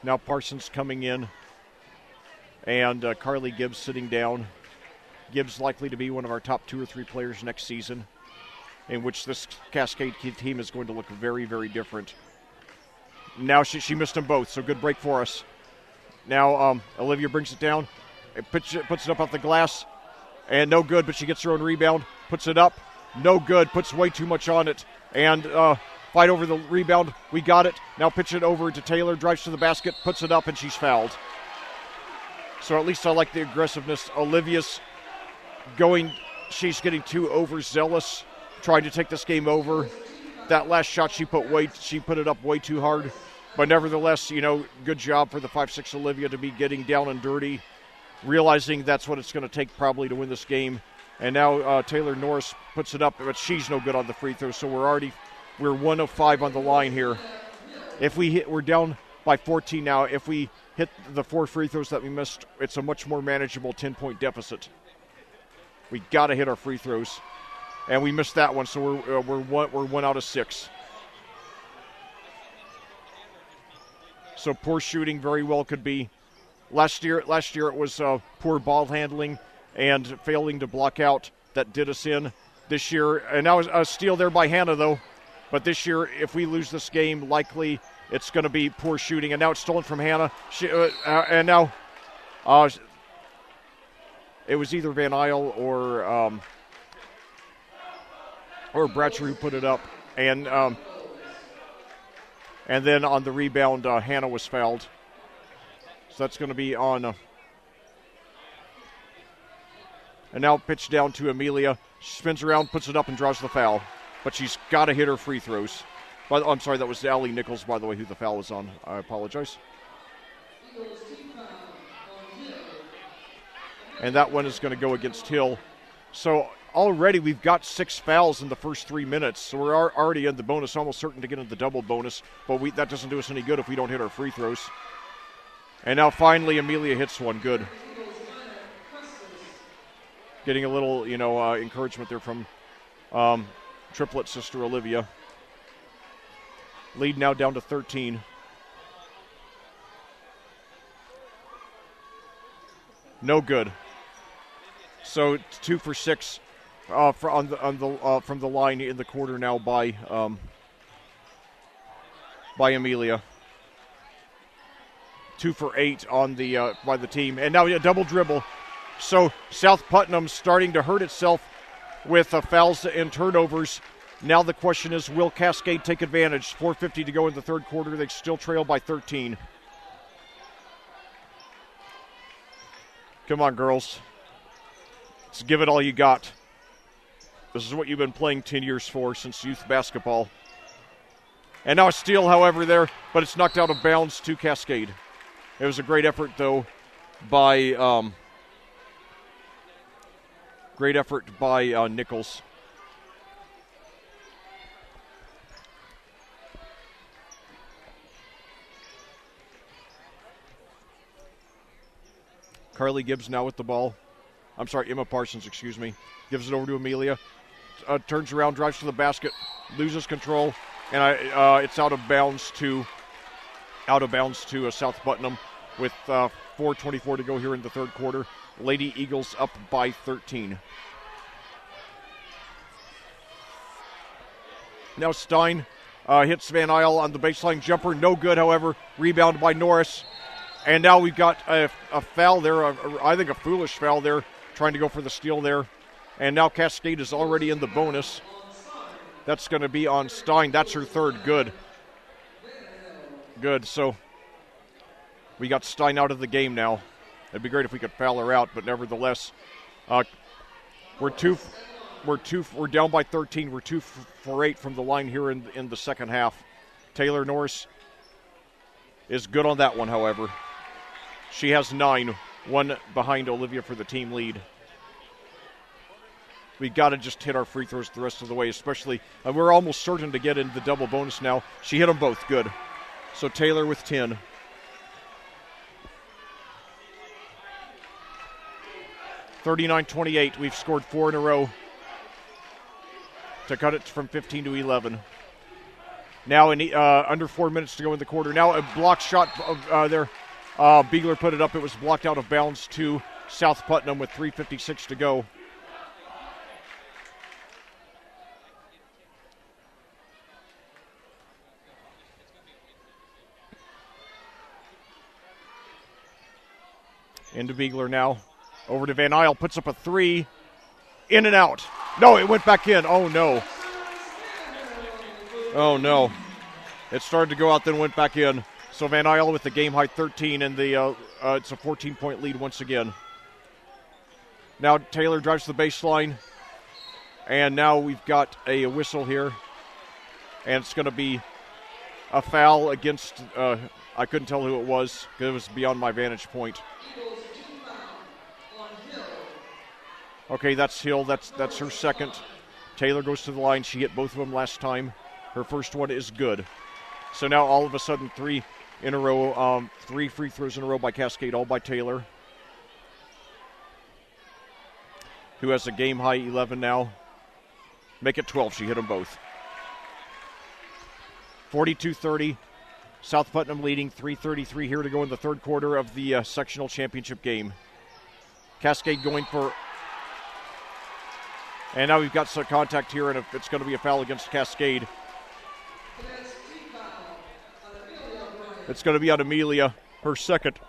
Now Parsons coming in. And Carly Gibbs sitting down. Gibbs likely to be one of our top 2 or 3 players next season, in which this Cascade team is going to look very, very different. Now she missed them both, so good break for us. Now Olivia brings it down, puts it up off the glass, and no good, but she gets her own rebound, puts it up, no good, puts way too much on it, and fight over the rebound, we got it. Now pitch it over to Taylor, drives to the basket, puts it up, and she's fouled. So at least I like the aggressiveness. Olivia's she's getting too overzealous, trying to take this game over. That last shot she put it up way too hard. But nevertheless, you know, good job for the 5'6" Olivia to be getting down and dirty, realizing that's what it's going to take probably to win this game. And now Taylor Norris puts it up, but she's no good on the free throw. So we're 1 of 5 on the line here. We're down by 14 now. If we hit the 4 free throws that we missed, it's a much more manageable 10-point deficit. We got to hit our free throws, and we missed that one. So we're 1 out of 6. So poor shooting very well could be. Last year it was poor ball handling and failing to block out that did us in. This year, and now a steal there by Hannah though. But this year, if we lose this game, likely it's going to be poor shooting. And now it's stolen from Hannah. And now it was either Van Isle or Bratcher who put it up. And then on the rebound, Hannah was fouled. So that's going to be on. And now pitch down to Amelia. She spins around, puts it up, and draws the foul. But she's got to hit her free throws. I'm sorry, that was Allie Nichols, by the way, who the foul was on. I apologize. And that one is going to go against Hill. So already we've got 6 fouls in the first 3 minutes. So we're already in the bonus, almost certain to get into the double bonus. But that doesn't do us any good if we don't hit our free throws. And now finally Amelia hits one. Good. Getting a little, encouragement there from triplet sister Olivia. Lead now down to 13. No good. So 2 for 6 from the line in the quarter now by Amelia. 2 for 8 on the by the team, and now a double dribble. So South Putnam starting to hurt itself with fouls and turnovers. Now the question is, will Cascade take advantage? 4:50 to go in the third quarter. They still trail by 13. Come on, girls. Let's give it all you got. This is what you've been playing 10 years for since youth basketball. And now a steal, however, there, but it's knocked out of bounds to Cascade. It was a great effort, though, by Nichols. Carly Gibbs now with the ball. I'm sorry, Emma Parsons, excuse me. Gives it over to Amelia. Turns around, drives to the basket, loses control, and it's out of bounds to South Putnam with 4:24 to go here in the third quarter. Lady Eagles up by 13. Now Stein hits Van Isle on the baseline jumper. No good, however. Rebound by Norris. And now we've got a foul there, I think a foolish foul there, trying to go for the steal there. And now Cascade is already in the bonus. That's going to be on Stein. That's her third. Good. Good. So we got Stein out of the game now. It'd be great if we could foul her out, but nevertheless, we're down by 13. We're 2 for 8 from the line here in the second half. Taylor Norris is good on that one, however. She has 9, one behind Olivia for the team lead. We got to just hit our free throws the rest of the way, especially we're almost certain to get in the double bonus now. She hit them both good. So Taylor with 10. (39-28). We've scored 4 in a row to cut it from 15 to 11. Now under 4 minutes to go in the quarter. Now a block shot there. Beegler put it up. It was blocked out of bounds to South Putnam with 3:56 to go. Into Beegler now. Over to Van Isle. Puts up a 3. In and out. No, it went back in. Oh, no. Oh, no. It started to go out, then went back in. So Van Isle with the game-high 13, and it's a 14-point lead once again. Now Taylor drives to the baseline, and now we've got a whistle here. And it's going to be a foul against, I couldn't tell who it was because it was beyond my vantage point. Okay, that's Hill. That's her second. Taylor goes to the line. She hit both of them last time. Her first one is good. So now all of a sudden 3 in a row, 3 free throws in a row by Cascade, all by Taylor, who has a game-high 11 now. Make it 12. She hit them both. 42-30. South Putnam leading, 3:33 here to go in the third quarter of the sectional championship game. Cascade going for... And now we've got some contact here, and it's going to be a foul against Cascade. It's going to be on Amelia, her second.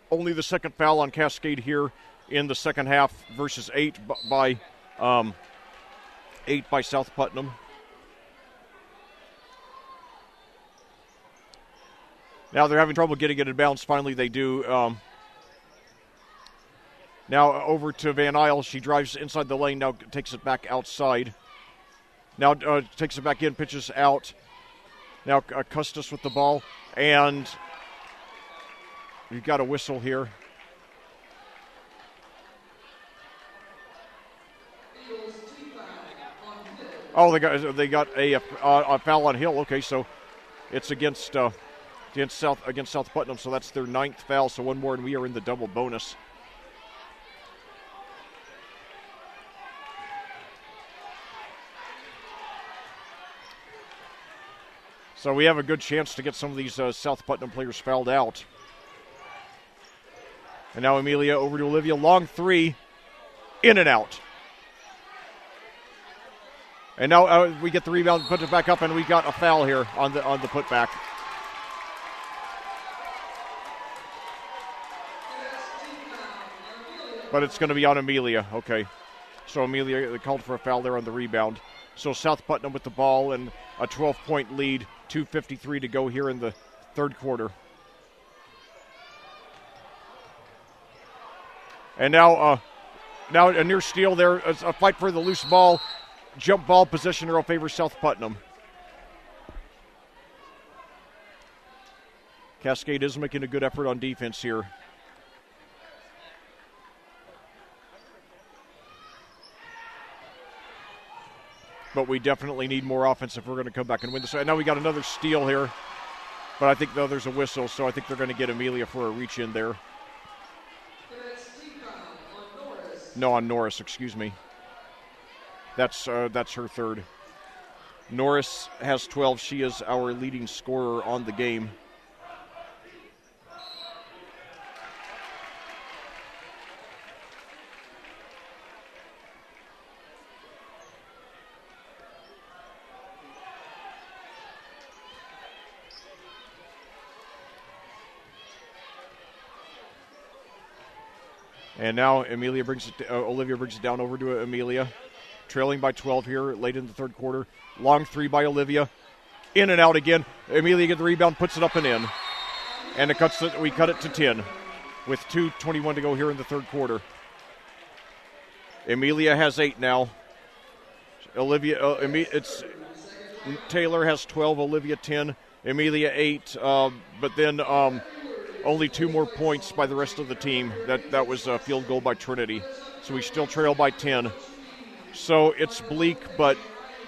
Only the second foul on Cascade here in the second half versus 8 by South Putnam. Now they're having trouble getting it in bounds. Finally they do. Now over to Van Isle. She drives inside the lane. Now takes it back outside. Now takes it back in, pitches out. Now Custis with the ball. And you've got a whistle here. Oh, they got a foul on Hill. Okay, so it's against South Putnam. So that's their 9th foul. So one more, and we are in the double bonus. So we have a good chance to get some of these South Putnam players fouled out. And now Amelia over to Olivia. Long 3. In and out. And now we get the rebound, put it back up, and we got a foul here on the putback. But it's going to be on Amelia. Okay. So Amelia, they called for a foul there on the rebound. So South Putnam with the ball and a 12-point lead. 2:53 to go here in the third quarter. And now a near steal there. It's a fight for the loose ball. Jump ball position will favor South Putnam. Cascade is making a good effort on defense here. But we definitely need more offense if we're going to come back and win this. And now we got another steal here. But I think, though, there's a whistle, so I think they're going to get Amelia for a reach in there. No, on Norris, excuse me. That's her third. Norris has 12. She is our leading scorer on the game. And now Olivia brings it down over to Amelia. Trailing by 12 here late in the third quarter. Long three by Olivia. In and out again. Amelia gets the rebound, puts it up and in. And we cut it to 10 with 2:21 to go here in the third quarter. Amelia has 8 now. Taylor has 12, Olivia 10, Amelia 8, but then only 2 more points by the rest of the team. That was a field goal by Trinity. So we still trail by 10. So it's bleak, but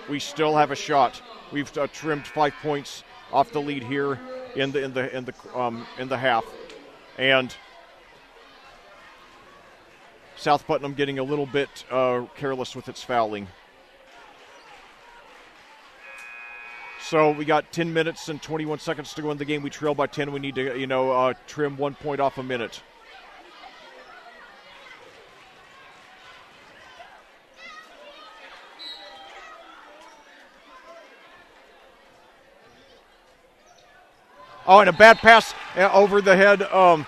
we still have a shot. We've trimmed 5 points off the lead here in the half, and South Putnam getting a little bit careless with its fouling. So we got 10 minutes and 21 seconds to go in the game. We trail by 10. We need to, trim 1 point off a minute. Oh, and a bad pass over the head of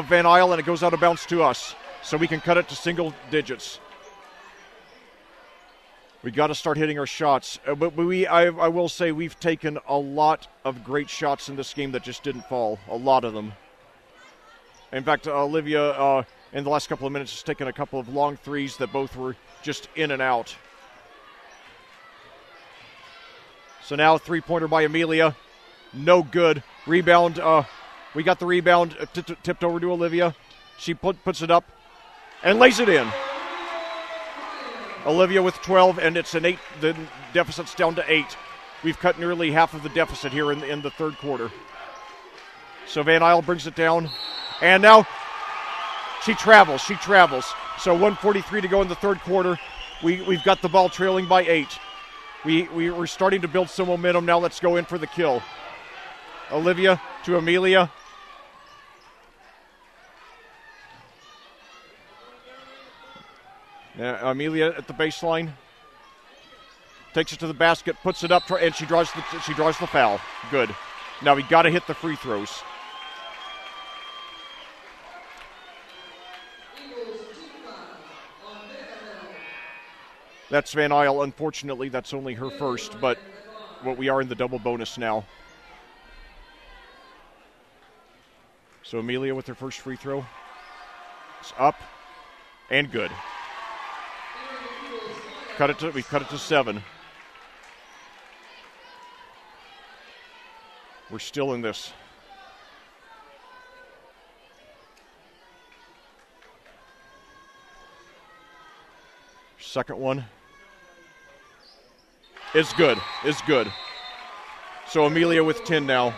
Van Isle, and it goes out of bounds to us. So we can cut it to single digits. We got to start hitting our shots. But I will say we've taken a lot of great shots in this game that just didn't fall. A lot of them. In fact, Olivia, in the last couple of minutes, has taken a couple of long threes that both were just in and out. So now three-pointer by Amelia. No good. Rebound. We got the rebound tipped over to Olivia. She puts it up and lays it in. Olivia with 12, and it's an 8. The deficit's down to 8. We've cut nearly half of the deficit here in the third quarter. So Van Isle brings it down, and now she travels. So 1:43 to go in the third quarter. We've got the ball trailing by 8. We're starting to build some momentum. Now let's go in for the kill. Olivia to Amelia. Amelia at the baseline. Takes it to the basket, puts it up, and she draws the foul. Good. Now we got to hit the free throws. That's Van Isle. Unfortunately, that's only her first, but we are in the double bonus now. So Amelia with her first free throw. It's up and good. We cut it to 7. We're still in this. Second one is good. So Amelia with 10 now.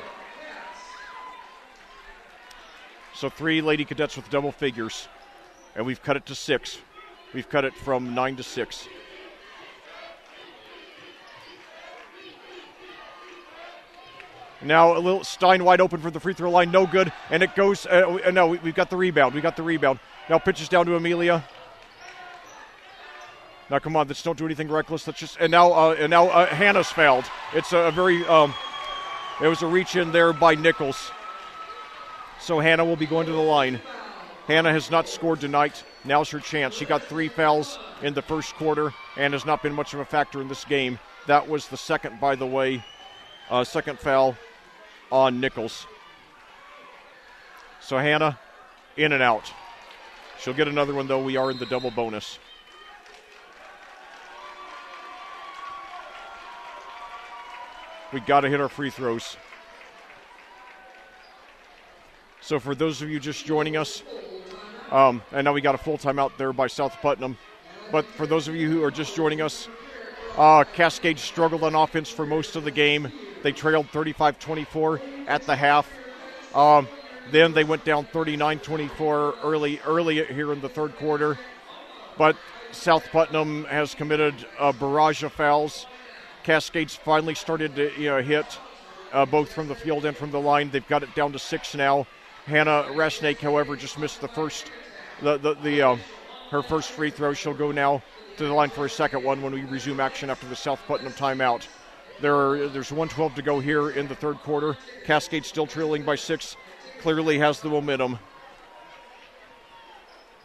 So 3 Lady Cadets with double figures. And we've cut it to 6. We've cut it from 9 to 6. Now a little Stein wide open for the free throw line. No good. And it goes, we've got the rebound. Now pitches down to Amelia. Now come on, let's don't do anything reckless. Let's just, and now Hannah's fouled. It's a very, it was a reach in there by Nichols. So Hannah will be going to the line. Hannah has not scored tonight. Now's her chance. She got 3 fouls in the first quarter and has not been much of a factor in this game. That was the second, by the way, second foul on Nichols. So Hannah in and out. She'll get another one, though. We are in the double bonus. We got to hit our free throws. So for those of you just joining us, I know we got a full timeout there by South Putnam, but for those of you who are just joining us, Cascade struggled on offense for most of the game. They trailed 35-24 at the half. Then they went down 39-24 early here in the third quarter. But South Putnam has committed a barrage of fouls. Cascade's finally started to hit both from the field and from the line. They've got it down to 6 now. Hannah Resnick, however, just missed her first free throw. She'll go now to the line for a second one when we resume action after the South Putnam timeout. There's 1:12 to go here in the third quarter. Cascade still trailing by 6. Clearly has the momentum,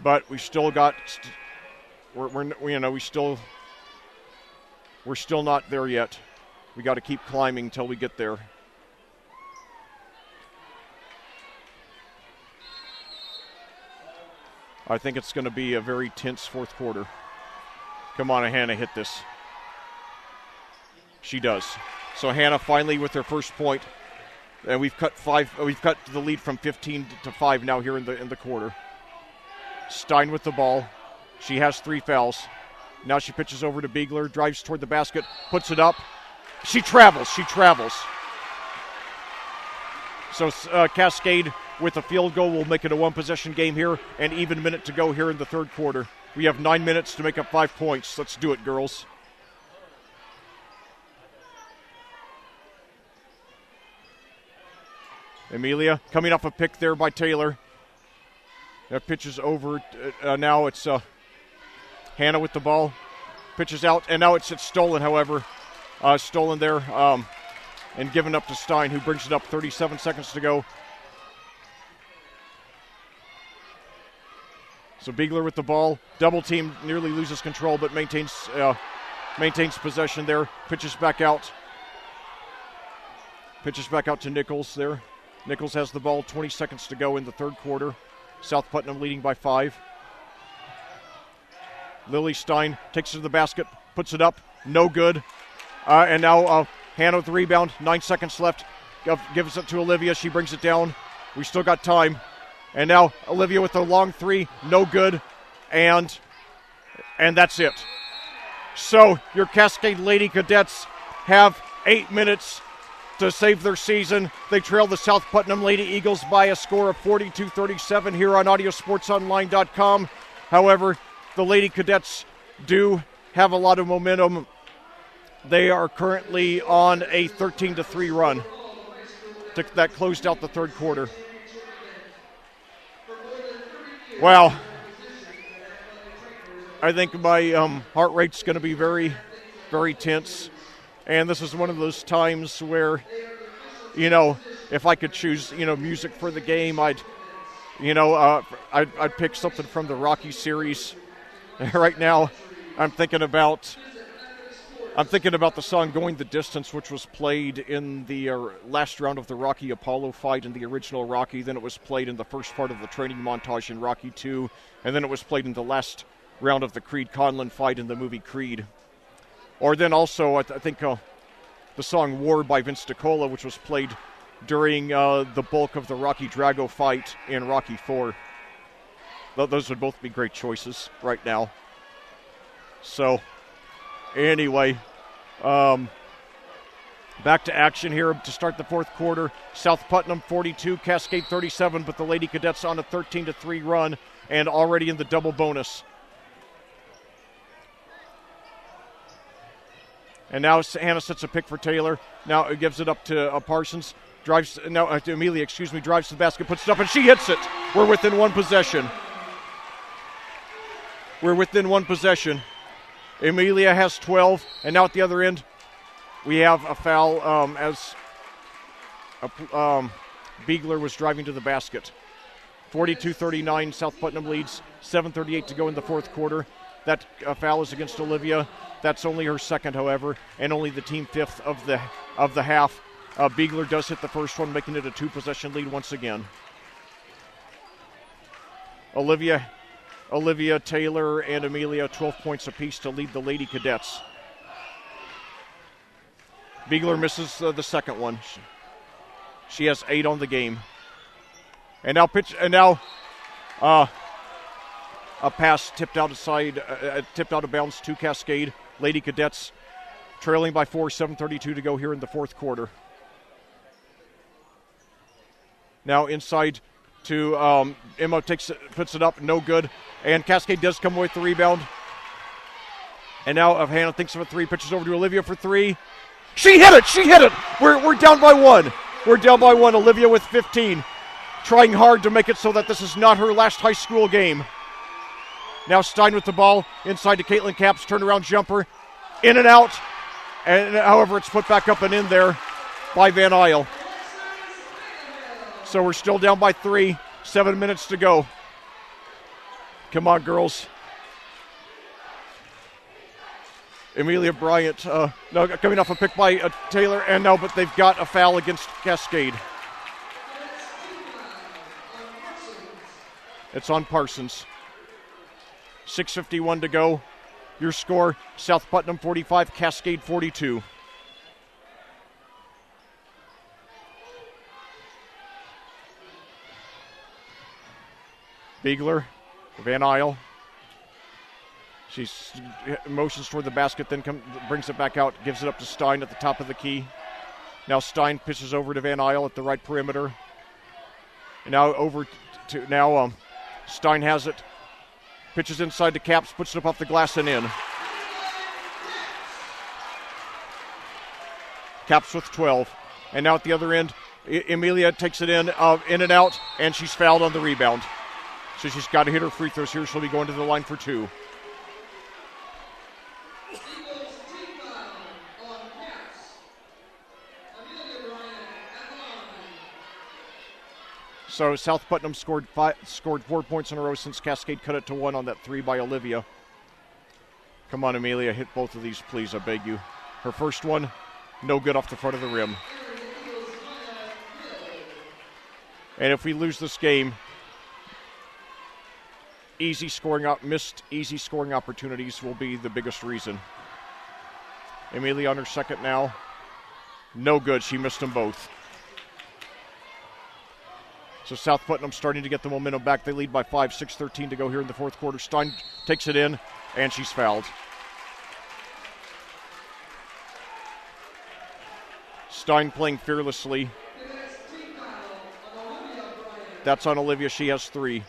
but we still got. We're still not there yet. We got to keep climbing until we get there. I think it's going to be a very tense fourth quarter. Come on, Hannah, hit this. She does. So Hannah finally with her first point, and we've cut the lead from 15 to 5 now here in the quarter. Stein with the ball. She has 3 fouls. Now she pitches over to Beegler, drives toward the basket, puts it up. She travels. So Cascade with a field goal will make it a 1-possession game here, and even minute to go here in the third quarter. We have 9 minutes to make up 5 points. Let's do it, girls. Amelia coming off a pick there by Taylor. That pitches over. Now it's Hannah with the ball. Pitches out, and now it's stolen, however. Stolen there and given up to Stein, who brings it up 37 seconds to go. So Beegler with the ball. Double team, nearly loses control, but maintains possession there. Pitches back out to Nichols there. Nichols has the ball, 20 seconds to go in the third quarter. South Putnam leading by 5. Lily Stein takes it to the basket, puts it up, no good. And now Hannah with the rebound, 9 seconds left. Gives it to Olivia, she brings it down. We still got time. And now Olivia with a long 3, no good. And that's it. So your Cascade Lady Cadets have 8 minutes to save their season. They trail the South Putnam Lady Eagles by a score of 42-37 here on audiosportsonline.com. However, the Lady Cadets do have a lot of momentum. They are currently on a 13-3 run that closed out the third quarter. Wow. I think my heart rate's going to be very, very tense. And this is one of those times where, if I could choose, music for the game, I'd pick something from the Rocky series. Right now, I'm thinking about the song "Going the Distance," which was played in the last round of the Rocky Apollo fight in the original Rocky. Then it was played in the first part of the training montage in Rocky 2, and then it was played in the last round of the Creed-Conlon fight in the movie Creed. Or then also, I think the song "War" by Vince DiCola, which was played during the bulk of the Rocky Drago fight in Rocky 4. Those would both be great choices right now. So, anyway, back to action here to start the fourth quarter. South Putnam 42, Cascade 37, but the Lady Cadets on a 13-3 run and already in the double bonus. And now Hannah sets a pick for Taylor. Now it gives it up to Parsons. Drives to Amelia, drives to the basket, puts it up, and she hits it. We're within one possession. Amelia has 12, and now at the other end, we have a foul as Beegler was driving to the basket. 42-39, South Putnam leads, 7:38 to go in the fourth quarter. That foul is against Olivia. That's only her second, however, and only the team 5th of the half. Beegler does hit the first one, making it a 2-possession lead once again. Olivia Olivia, Taylor, and Amelia 12 points apiece to lead the Lady Cadets. Beegler misses the second one. She has 8 on the game. And now a pass tipped out of bounds to Cascade. Lady Cadets trailing by 4, 7:32 to go here in the fourth quarter. Now inside to Emma puts it up, no good. And Cascade does come away with the rebound. And now Hannah thinks of a 3, pitches over to Olivia for 3. She hit it! We're down by 1. We're down by 1. Olivia with 15. Trying hard to make it so that this is not her last high school game. Now Stein with the ball, inside to Caitlin Capps, turnaround jumper, in and out. And however, it's put back up and in there by Van Isle. So we're still down by 3, 7 minutes to go. Come on, girls. Amelia Bryant, coming off a pick by Taylor, but they've got a foul against Cascade. It's on Parsons. 6:51 to go. Your score, South Putnam 45, Cascade 42. Beegler, Van Isle. She motions toward the basket, then brings it back out, gives it up to Stein at the top of the key. Now Stein pitches over to Van Isle at the right perimeter. And now over to Stein has it. Pitches inside to Capps, puts it up off the glass and in. Capps with 12. And now at the other end, Amelia takes it in and out, and she's fouled on the rebound. So she's got to hit her free throws here. She'll be going to the line for 2. So South Putnam scored 4 points in a row since Cascade cut it to 1 on that 3 by Olivia. Come on, Amelia, hit both of these, please, I beg you. Her first one, no good off the front of the rim. And if we lose this game, missed easy scoring opportunities will be the biggest reason. Amelia on her second now. No good, she missed them both. So South Putnam starting to get the momentum back. They lead by 5, 6:13 to go here in the fourth quarter. Stein takes it in, and she's fouled. Stein playing fearlessly. That's on Olivia. She has 3.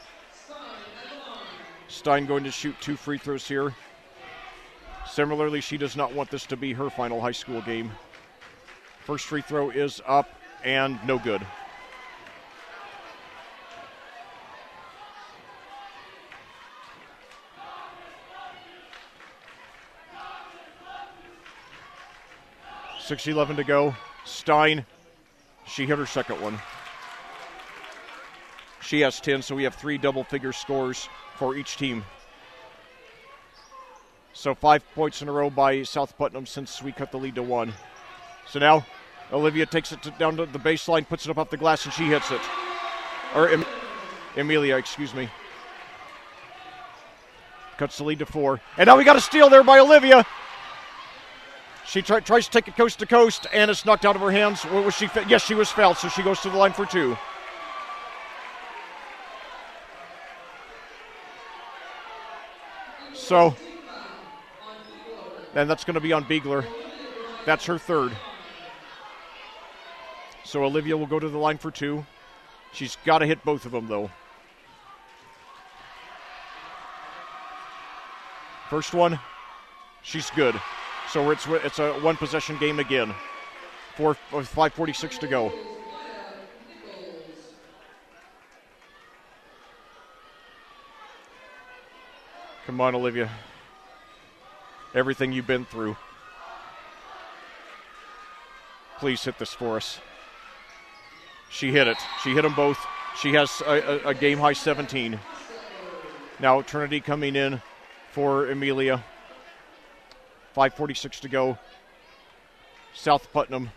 Stein going to shoot 2 free throws here. Similarly, she does not want this to be her final high school game. First free throw is up and no good. .6:11 to go. Stein, she hit her second one. She has 10, so we have 3 double-figure scores for each team. So 5 points in a row by South Putnam since we cut the lead to 1. So now Olivia takes it down to the baseline, puts it up off the glass, and she hits it. Amelia, excuse me. Cuts the lead to 4. And now we got a steal there by Olivia. She tries to take it coast to coast, and it's knocked out of her hands. Was she? Yes, she was fouled, so she goes to the line for 2. So, and that's going to be on Beegler. That's her 3rd. So Olivia will go to the line for 2. She's got to hit both of them, though. First one, she's good. So it's a 1-possession game again. 5:46 to go. Come on, Olivia. Everything you've been through. Please hit this for us. She hit it. She hit them both. She has a game-high 17. Now Trinity coming in for Amelia. 5:46 to go. South Putnam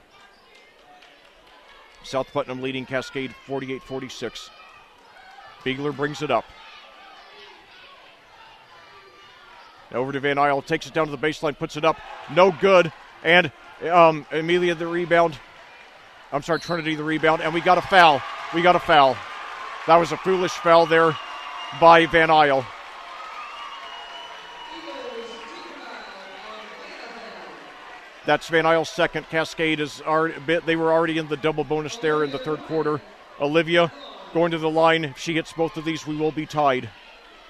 leading Cascade 48-46. Beegler brings it up. Over to Van Isle, takes it down to the baseline, puts it up, no good. And Amelia the rebound. I'm sorry, Trinity the rebound, and we got a foul. That was a foolish foul there by Van Isle. That's Van Isle's second. Cascade is they were already in the double bonus there in the third quarter. Olivia going to the line. If she hits both of these, we will be tied.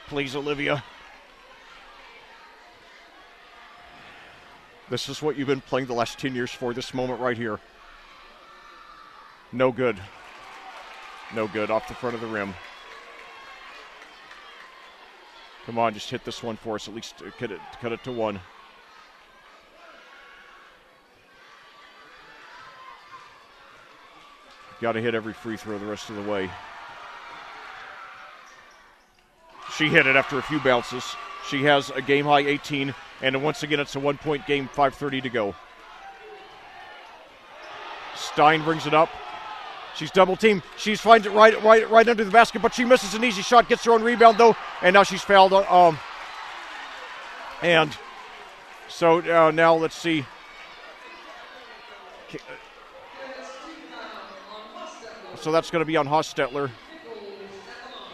Please, Olivia. This is what you've been playing the last 10 years for, this moment right here. No good. No good, off the front of the rim. Come on, just hit this one for us, at least cut it to one. Got to hit every free throw the rest of the way. She hit it after a few bounces. She has a game-high 18, and once again, it's a one-point game, 5:30 to go. Stein brings it up. She's double-teamed. She finds it right under the basket, but she misses an easy shot, gets her own rebound, though, and now she's fouled. And so now let's see. So that's going to be on Hostetler.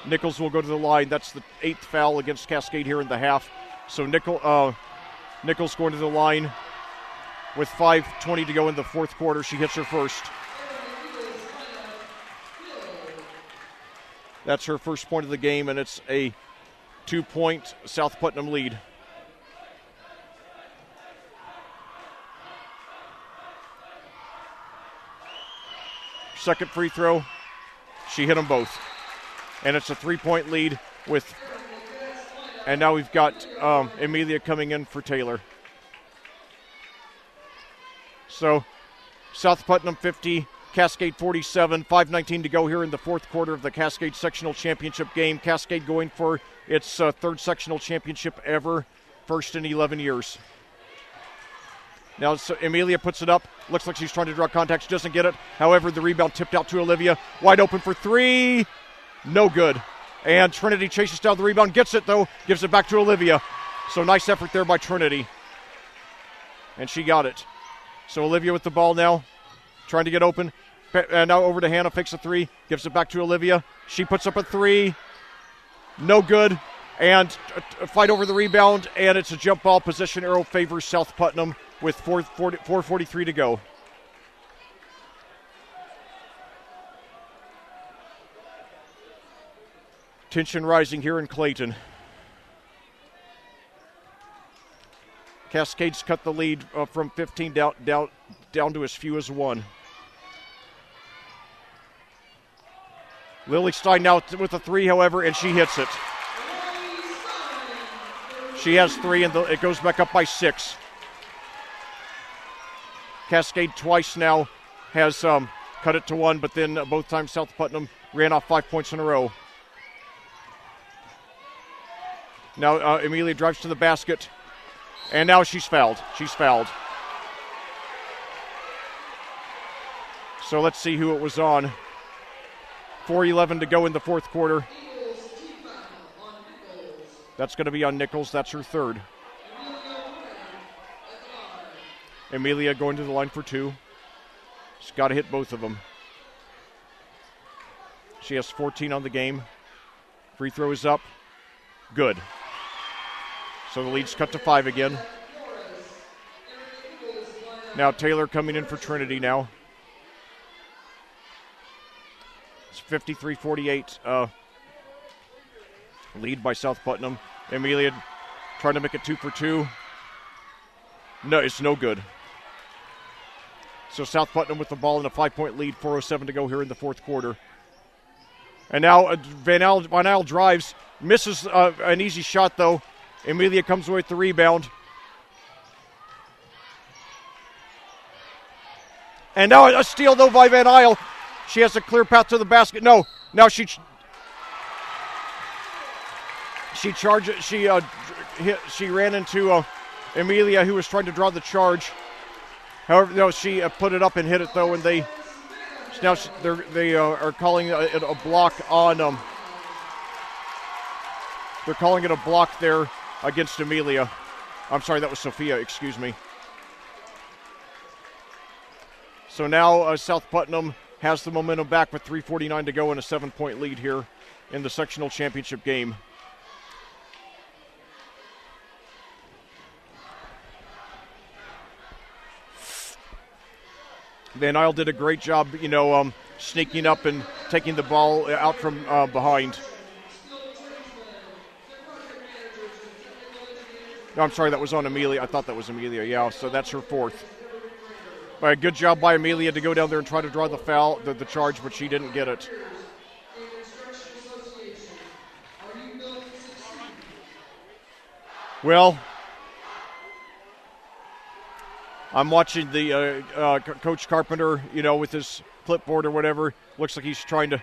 Nichols will go to the line. That's the 8th foul against Cascade here in the half. So Nichols going to the line with 5:20 to go in the fourth quarter. She hits her first. That's her first point of the game, and it's a 2-point South Putnam lead. Second free throw, she hit them both. And it's a 3-point lead and now we've got Amelia coming in for Taylor. So South Putnam 50, Cascade 47, 5:19 to go here in the fourth quarter of the Cascade Sectional Championship game. Cascade going for its third sectional championship ever, first in 11 years. Now Amelia puts it up. Looks like she's trying to draw contact. She doesn't get it. However, the rebound tipped out to Olivia. Wide open for three. No good. And Trinity chases down the rebound. Gets it, though. Gives it back to Olivia. So nice effort there by Trinity. And she got it. So Olivia with the ball now. Trying to get open. And now over to Hannah. Fakes a three. Gives it back to Olivia. She puts up a three. No good. And a fight over the rebound. And it's a jump ball. Position arrow favors South Putnam with 4:43 to go. Tension rising here in Clayton. Cascade's cut the lead from 15 down to as few as 1. Lily Stein now with a three, however, and she hits it. She has 3, and it goes back up by 6. Cascade twice now has cut it to 1, but then both times South Putnam ran off 5 points in a row. Now Amelia drives to the basket, and now she's fouled. So let's see who it was on. 4:11 to go in the fourth quarter. That's going to be on Nichols. That's her third. Amelia going to the line for 2. She's got to hit both of them. She has 14 on the game. Free throw is up. Good. So the lead's cut to 5 again. Now Taylor coming in for Trinity now. It's 53-48. Lead by South Putnam. Amelia trying to make it 2 for 2. No, it's no good. So South Putnam with the ball in a 5-point lead, 4:07 to go here in the fourth quarter. And now Van Isle drives, misses an easy shot though. Amelia comes away with the rebound. And now a steal though by Van Isle. She has a clear path to the basket. No, now she ran into Amelia, who was trying to draw the charge. However, no, she put it up and hit it though, and they are calling it a block on. They're calling it a block there against Amelia. I'm sorry, that was Sophia, excuse me. So now South Putnam has the momentum back with 3:49 to go and a 7-point lead here in the sectional championship game. Van Isle did a great job, sneaking up and taking the ball out from behind. No, I'm sorry, that was on Amelia. I thought that was Amelia, yeah, so that's her fourth. Good job by Amelia to go down there and try to draw the foul, the charge, but she didn't get it. Well, I'm watching the Coach Carpenter, with his clipboard or whatever. Looks like he's trying to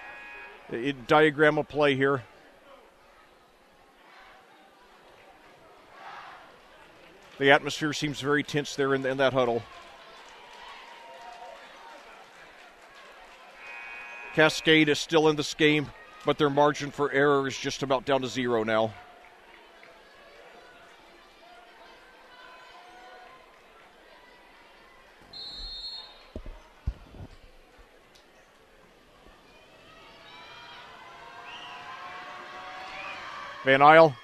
diagram a play here. The atmosphere seems very tense there in that huddle. Cascade is still in this game, but their margin for error is just about down to 0 now. Van Isle,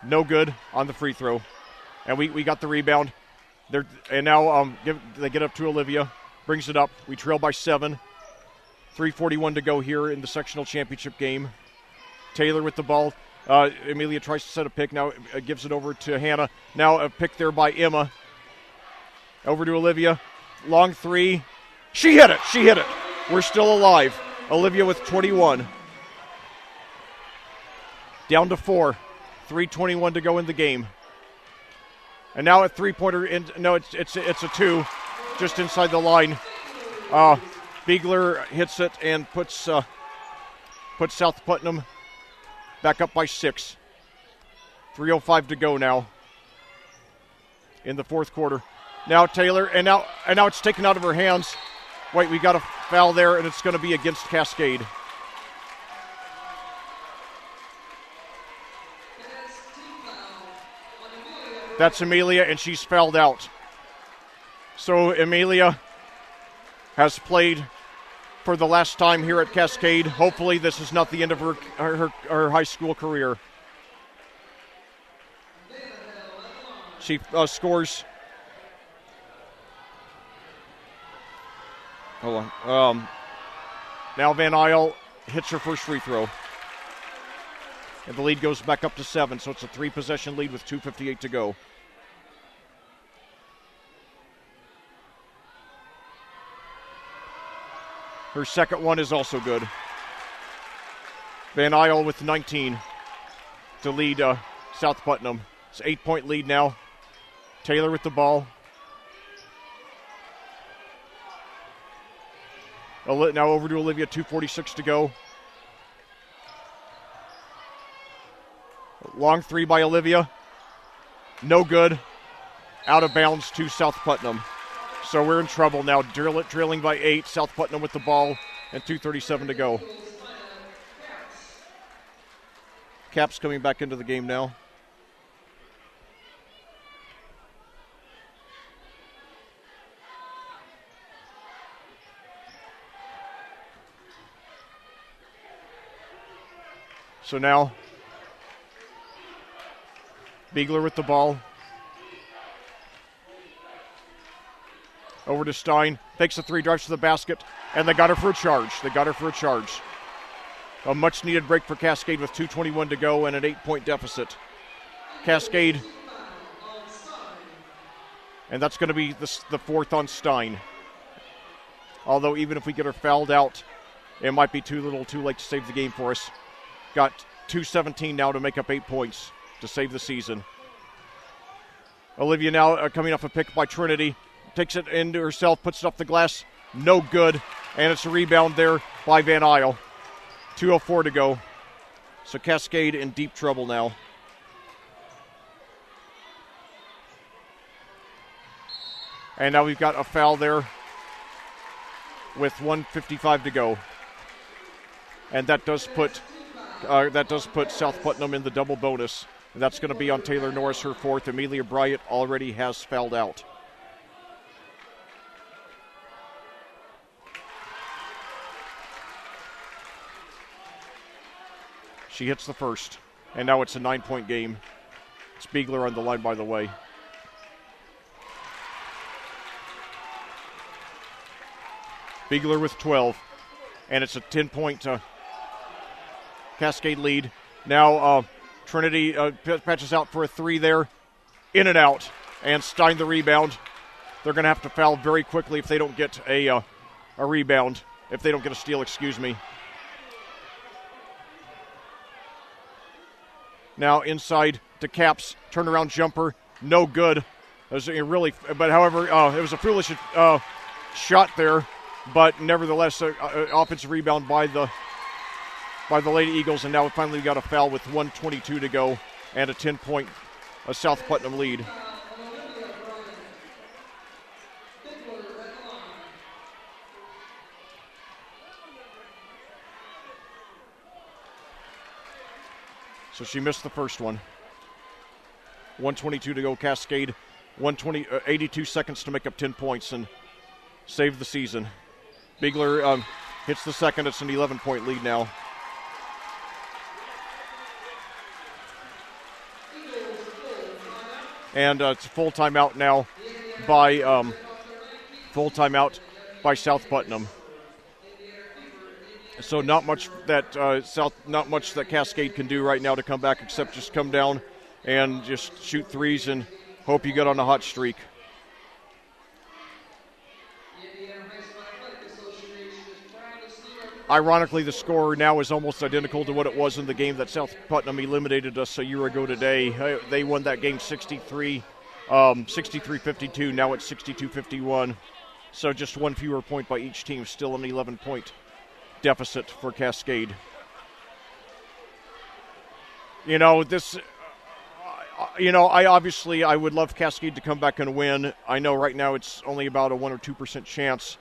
no good on the free throw. And we got the rebound. Now they get up to Olivia, brings it up. We trail by 7. 3:41 to go here in the sectional championship game. Taylor with the ball. Amelia tries to set a pick. Now gives it over to Hannah. Now a pick there by Emma. Over to Olivia. Long three. She hit it. We're still alive. Olivia with 21. Down to 4. 3:21 to go in the game. And now a three-pointer. It's a 2, just inside the line. Beegler hits it and puts South Putnam back up by 6. 3:05 to go now in the fourth quarter. Now Taylor, and now it's taken out of her hands. Wait, we got a foul there, and it's going to be against Cascade. That's Amelia, and she's fouled out. So Amelia has played for the last time here at Cascade. Hopefully this is not the end of her high school career. She scores. Hold on. Now Van Isle hits her first free throw. And the lead goes back up to 7, so it's a 3-possession lead with 2:58 to go. Her second one is also good. Van Isle with 19 to lead South Putnam. It's an 8-point lead now. Taylor with the ball. Now over to Olivia, 2:46 to go. Long three by Olivia. No good. Out of bounds to South Putnam. So we're in trouble now. Trailing by 8. South Putnam with the ball and 2:37 to go. Cap's coming back into the game now. So now Beegler with the ball. Over to Stein. Takes the 3, drives to the basket, and they got her for a charge. A much-needed break for Cascade with 2:21 to go and an 8-point deficit. Cascade. And that's going to be the 4th on Stein. Although even if we get her fouled out, it might be too late to save the game for us. Got 2:17 now to make up 8 points to save the season. Olivia now coming off a pick by Trinity. Takes it into herself, puts it off the glass. No good. And it's a rebound there by Van Isle. 2:04 to go. So Cascade in deep trouble now. And now we've got a foul there with 1:55 to go. And that does put South Putnam in the double bonus That's going to be on Taylor Norris, her fourth. Amelia Bryant already has fouled out. She hits the first, and now it's a 9-point game. Spiegler on the line, by the way. Spiegler with 12, and it's a 10-point Cascade lead. Now Trinity patches out for a three there, in and out, and Stein the rebound. They're going to have to foul very quickly if they don't get a rebound, if they don't get a steal, excuse me. Now inside to Caps, turnaround jumper, no good. It was really, but however, it was a foolish shot there, but nevertheless, offensive rebound by the Lady Eagles, and now finally we got a foul with 1:22 to go and a 10-point South Putnam lead. So she missed the first one. 1:22 to go, Cascade. 82 seconds to make up 10 points and save the season. Spiegler hits the second. It's an 11-point lead now. And it's a full timeout now by South Putnam. So not much that Cascade can do right now to come back except just come down and just shoot threes and hope you get on a hot streak. Ironically, the score now is almost identical to what it was in the game that South Putnam eliminated us a year ago today. They won that game 63-52. Now it's 62-51. So just one fewer point by each team. Still an 11-point deficit for Cascade. I would love Cascade to come back and win. I know right now it's only about a 1 or 2% chance.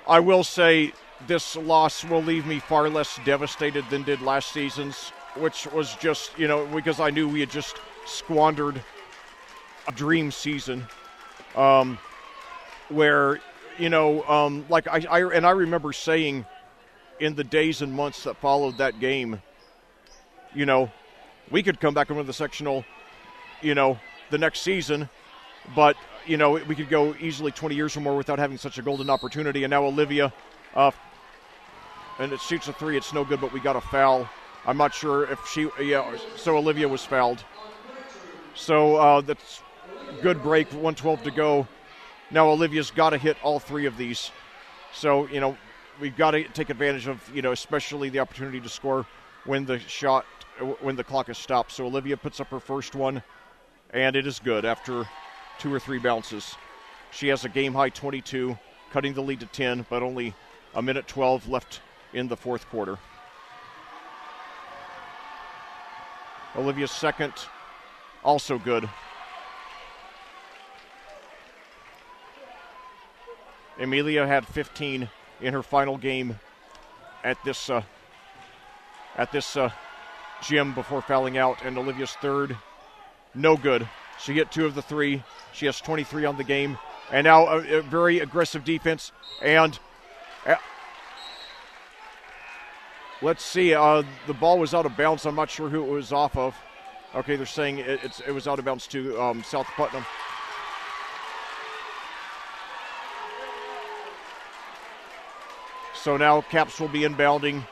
I will say this loss will leave me far less devastated than did last season's, which was just, because I knew we had just squandered a dream season, where, I remember saying in the days and months that followed that game, we could come back and win the sectional, the next season, but, we could go easily 20 years or more without having such a golden opportunity. And now Olivia, and it shoots a three. It's no good, but we got a foul. I'm not sure if so Olivia was fouled. So that's good break, 1:12 to go. Now Olivia's got to hit all three of these. So, we've got to take advantage of, especially the opportunity to score when the clock is stopped. So Olivia puts up her first one, and it is good after 2 or 3 bounces. She has a game-high 22, cutting the lead to 10, but only a minute 12 left in the fourth quarter. Olivia's second, also good. Amelia had 15 in her final game at this gym before fouling out, and Olivia's third, no good. She hit 2 of the 3. She has 23 on the game, and now a very aggressive defense. And let's see, the ball was out of bounds. I'm not sure who it was off of. Okay, they're saying it was out of bounds to South Putnam. So now Caps will be inbounding.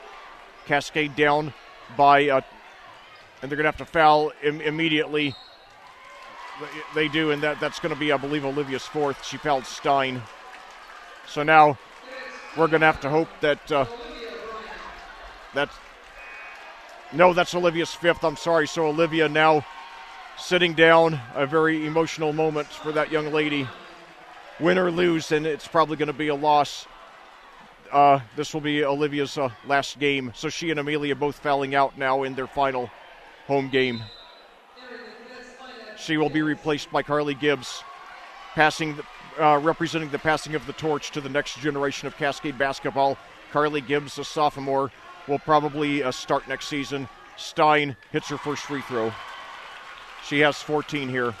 Cascade down by, and they're going to have to foul immediately. They do, and that's going to be, I believe, Olivia's fourth. She fouled Stein. So now we're going to have to hope that that's Olivia's fifth. I'm sorry. So Olivia now sitting down, a very emotional moment for that young lady. Win or lose, and it's probably going to be a loss. This will be Olivia's last game. So she and Amelia both fouling out now in their final home game. She will be replaced by Carly Gibbs, representing the passing of the torch to the next generation of Cascade basketball. Carly Gibbs, a sophomore, will probably start next season. Stein hits her first free throw. She has 14 here,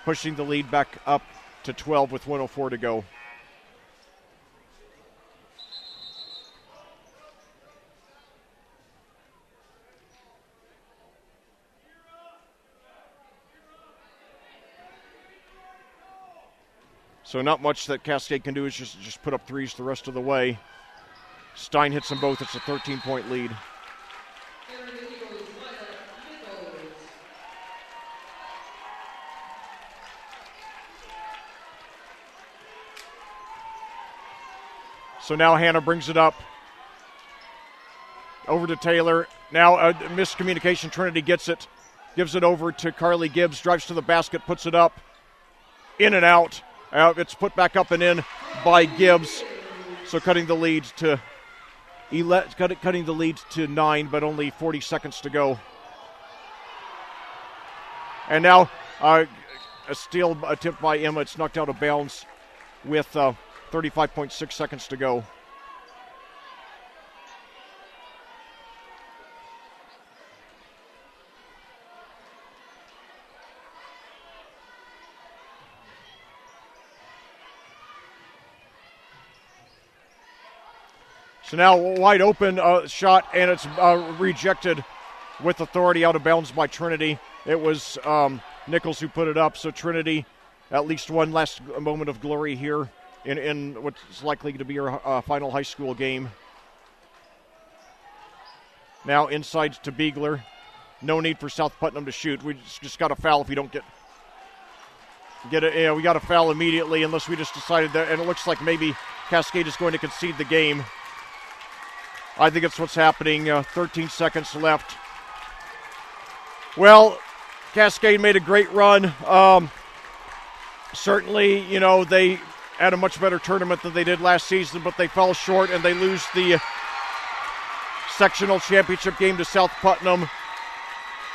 pushing the lead back up to 12 with 1:04 to go. So not much that Cascade can do is just put up threes the rest of the way. Stein hits them both. It's a 13-point lead. So now Hannah brings it up over to Taylor. Now a miscommunication. Trinity gets it, gives it over to Carly Gibbs, drives to the basket, puts it up, in and out. It's put back up and in by Gibbs. So cutting the lead to 9, but only 40 seconds to go. And now a steal attempt by Emma. It's knocked out of bounds with 35.6 seconds to go. So now wide open shot, and it's rejected with authority out of bounds by Trinity. It was Nichols who put it up, so Trinity at least one last moment of glory here in what's likely to be her final high school game. Now inside to Beegler. No need for South Putnam to shoot. We just got a foul if we don't get it. We got a foul immediately unless we just decided that, and it looks like maybe Cascade is going to concede the game. I think it's what's happening. 13 seconds left. Well, Cascade made a great run. Certainly, they had a much better tournament than they did last season, but they fell short and they lose the sectional championship game to South Putnam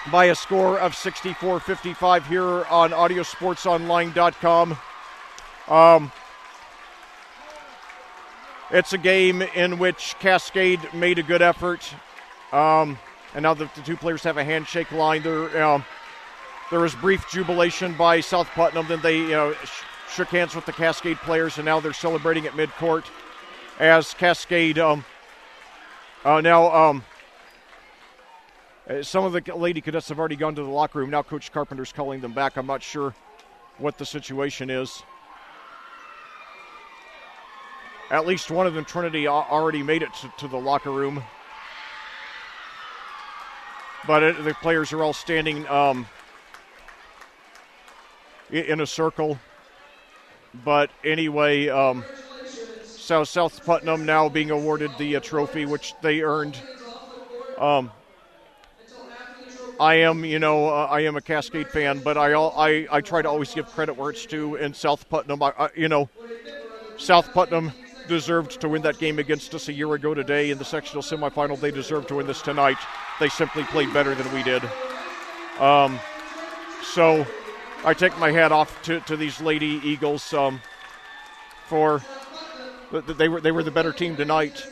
by a score of 64-55 here on audiosportsonline.com. It's a game in which Cascade made a good effort, and now the two players have a handshake line. There was brief jubilation by South Putnam, then they shook hands with the Cascade players, and now they're celebrating at midcourt as Cascade some of the Lady Cadets have already gone to the locker room. Now Coach Carpenter's calling them back. I'm not sure what the situation is. At least one of them, Trinity, already made it to the locker room. But the players are all standing in a circle. But anyway, South Putnam now being awarded the trophy, which they earned. I am a Cascade fan, but I try to always give credit where it's due. In South Putnam, South Putnam deserved to win that game against us a year ago today in the sectional semifinal. They deserve to win this tonight. They simply played better than we did. So I take my hat off to these Lady Eagles for they were the better team tonight.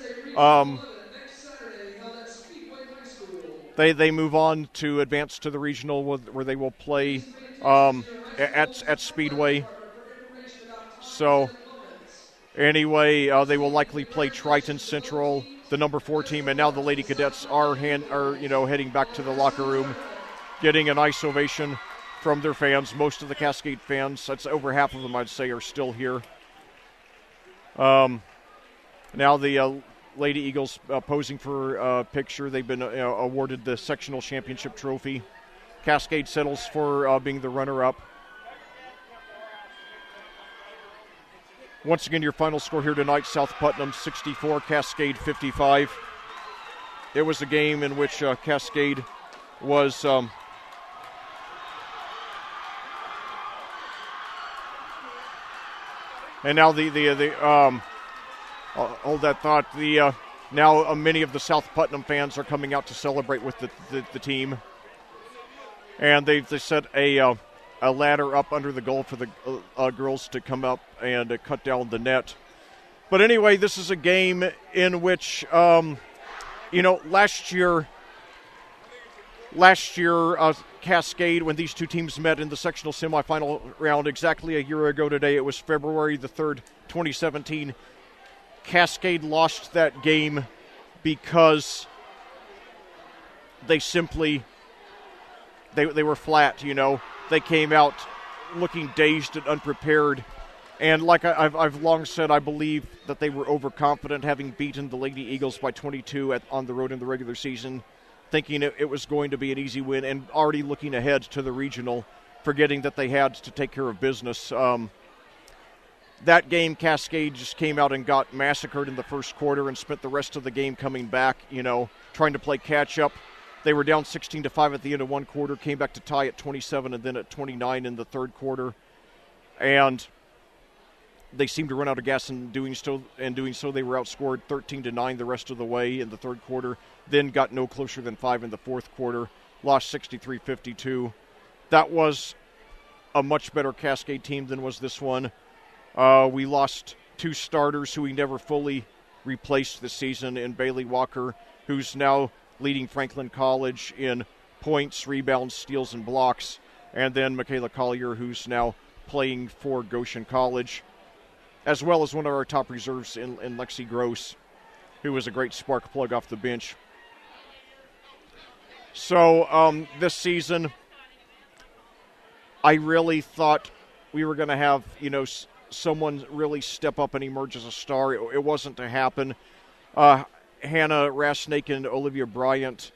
They move on to advance to the regional where they will play at Speedway. So anyway, they will likely play Triton Central, the number 4 team, and now the Lady Cadets are heading back to the locker room, getting a nice ovation from their fans. Most of the Cascade fans, that's over half of them, I'd say, are still here. Now the Lady Eagles posing for a picture. They've been awarded the sectional championship trophy. Cascade settles for being the runner-up. Once again, your final score here tonight, South Putnam 64, Cascade 55. It was a game in which Cascade was and now hold that thought. Now many of the South Putnam fans are coming out to celebrate with the team, and they set a ladder up under the goal for the girls to come up and cut down the net. But anyway, this is a game in which, last year last year, Cascade, when these two teams met in the sectional semifinal round exactly a year ago today, it was February the 3rd, 2017. Cascade lost that game because they simply, they were flat, you know. They came out looking dazed and unprepared. And like I've long said, I believe that they were overconfident, having beaten the Lady Eagles by 22 on the road in the regular season, thinking it was going to be an easy win, and already looking ahead to the regional, forgetting that they had to take care of business. That game, Cascade just came out and got massacred in the first quarter and spent the rest of the game coming back, you know, trying to play catch-up. They were down 16-5 at the end of one quarter, came back to tie at 27 and then at 29 in the third quarter. And they seemed to run out of gas in doing so. They were outscored 13-9 the rest of the way in the third quarter, then got no closer than 5 in the fourth quarter, lost 63-52. That was a much better Cascade team than was this one. We lost two starters who we never fully replaced this season in Bailey Walker, who's now leading Franklin College in points, rebounds, steals, and blocks, and then Michaela Collier, who's now playing for Goshen College, as well as one of our top reserves in Lexi Gross, who was a great spark plug off the bench. So this season, I really thought we were going to have, you know, someone really step up and emerge as a star. It wasn't to happen. Hannah Rasnake and Olivia Bryant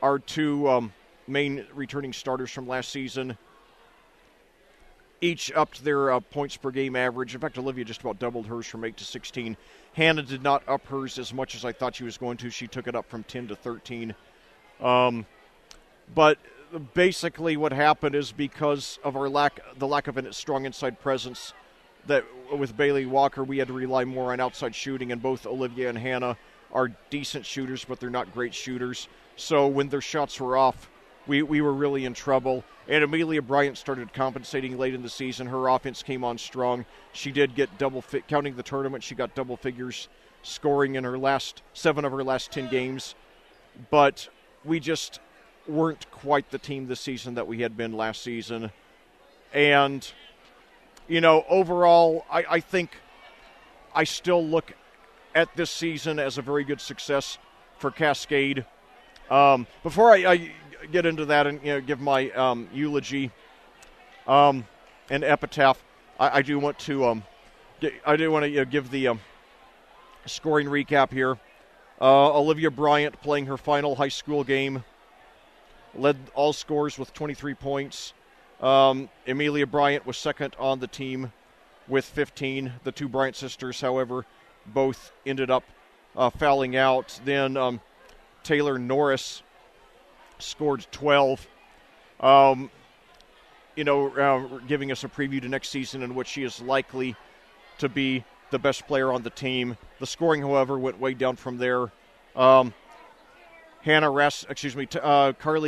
are two main returning starters from last season. Each upped their points per game average. In fact, Olivia just about doubled hers from 8 to 16. Hannah did not up hers as much as I thought she was going to. She took it up from 10 to 13. But basically what happened is because of the lack of a strong inside presence, that with Bailey Walker, we had to rely more on outside shooting, and both Olivia and Hannah are decent shooters, but they're not great shooters. So when their shots were off, we were really in trouble. And Amelia Bryant started compensating late in the season. Her offense came on strong. She did get counting the tournament, she got double figures scoring in her 7 of her last 10 games. But we just weren't quite the team this season that we had been last season. And, you know, overall, I think I still look at this season as a very good success for Cascade. Before I get into that and, you know, give my eulogy and epitaph, I do want to give the scoring recap here. Olivia Bryant, playing her final high school game, led all scores with 23 points. Amelia Bryant was second on the team with 15. The two Bryant sisters, however, both ended up fouling out. Then Taylor Norris scored 12, giving us a preview to next season in which she is likely to be the best player on the team. The scoring, however, went way down from there. Carly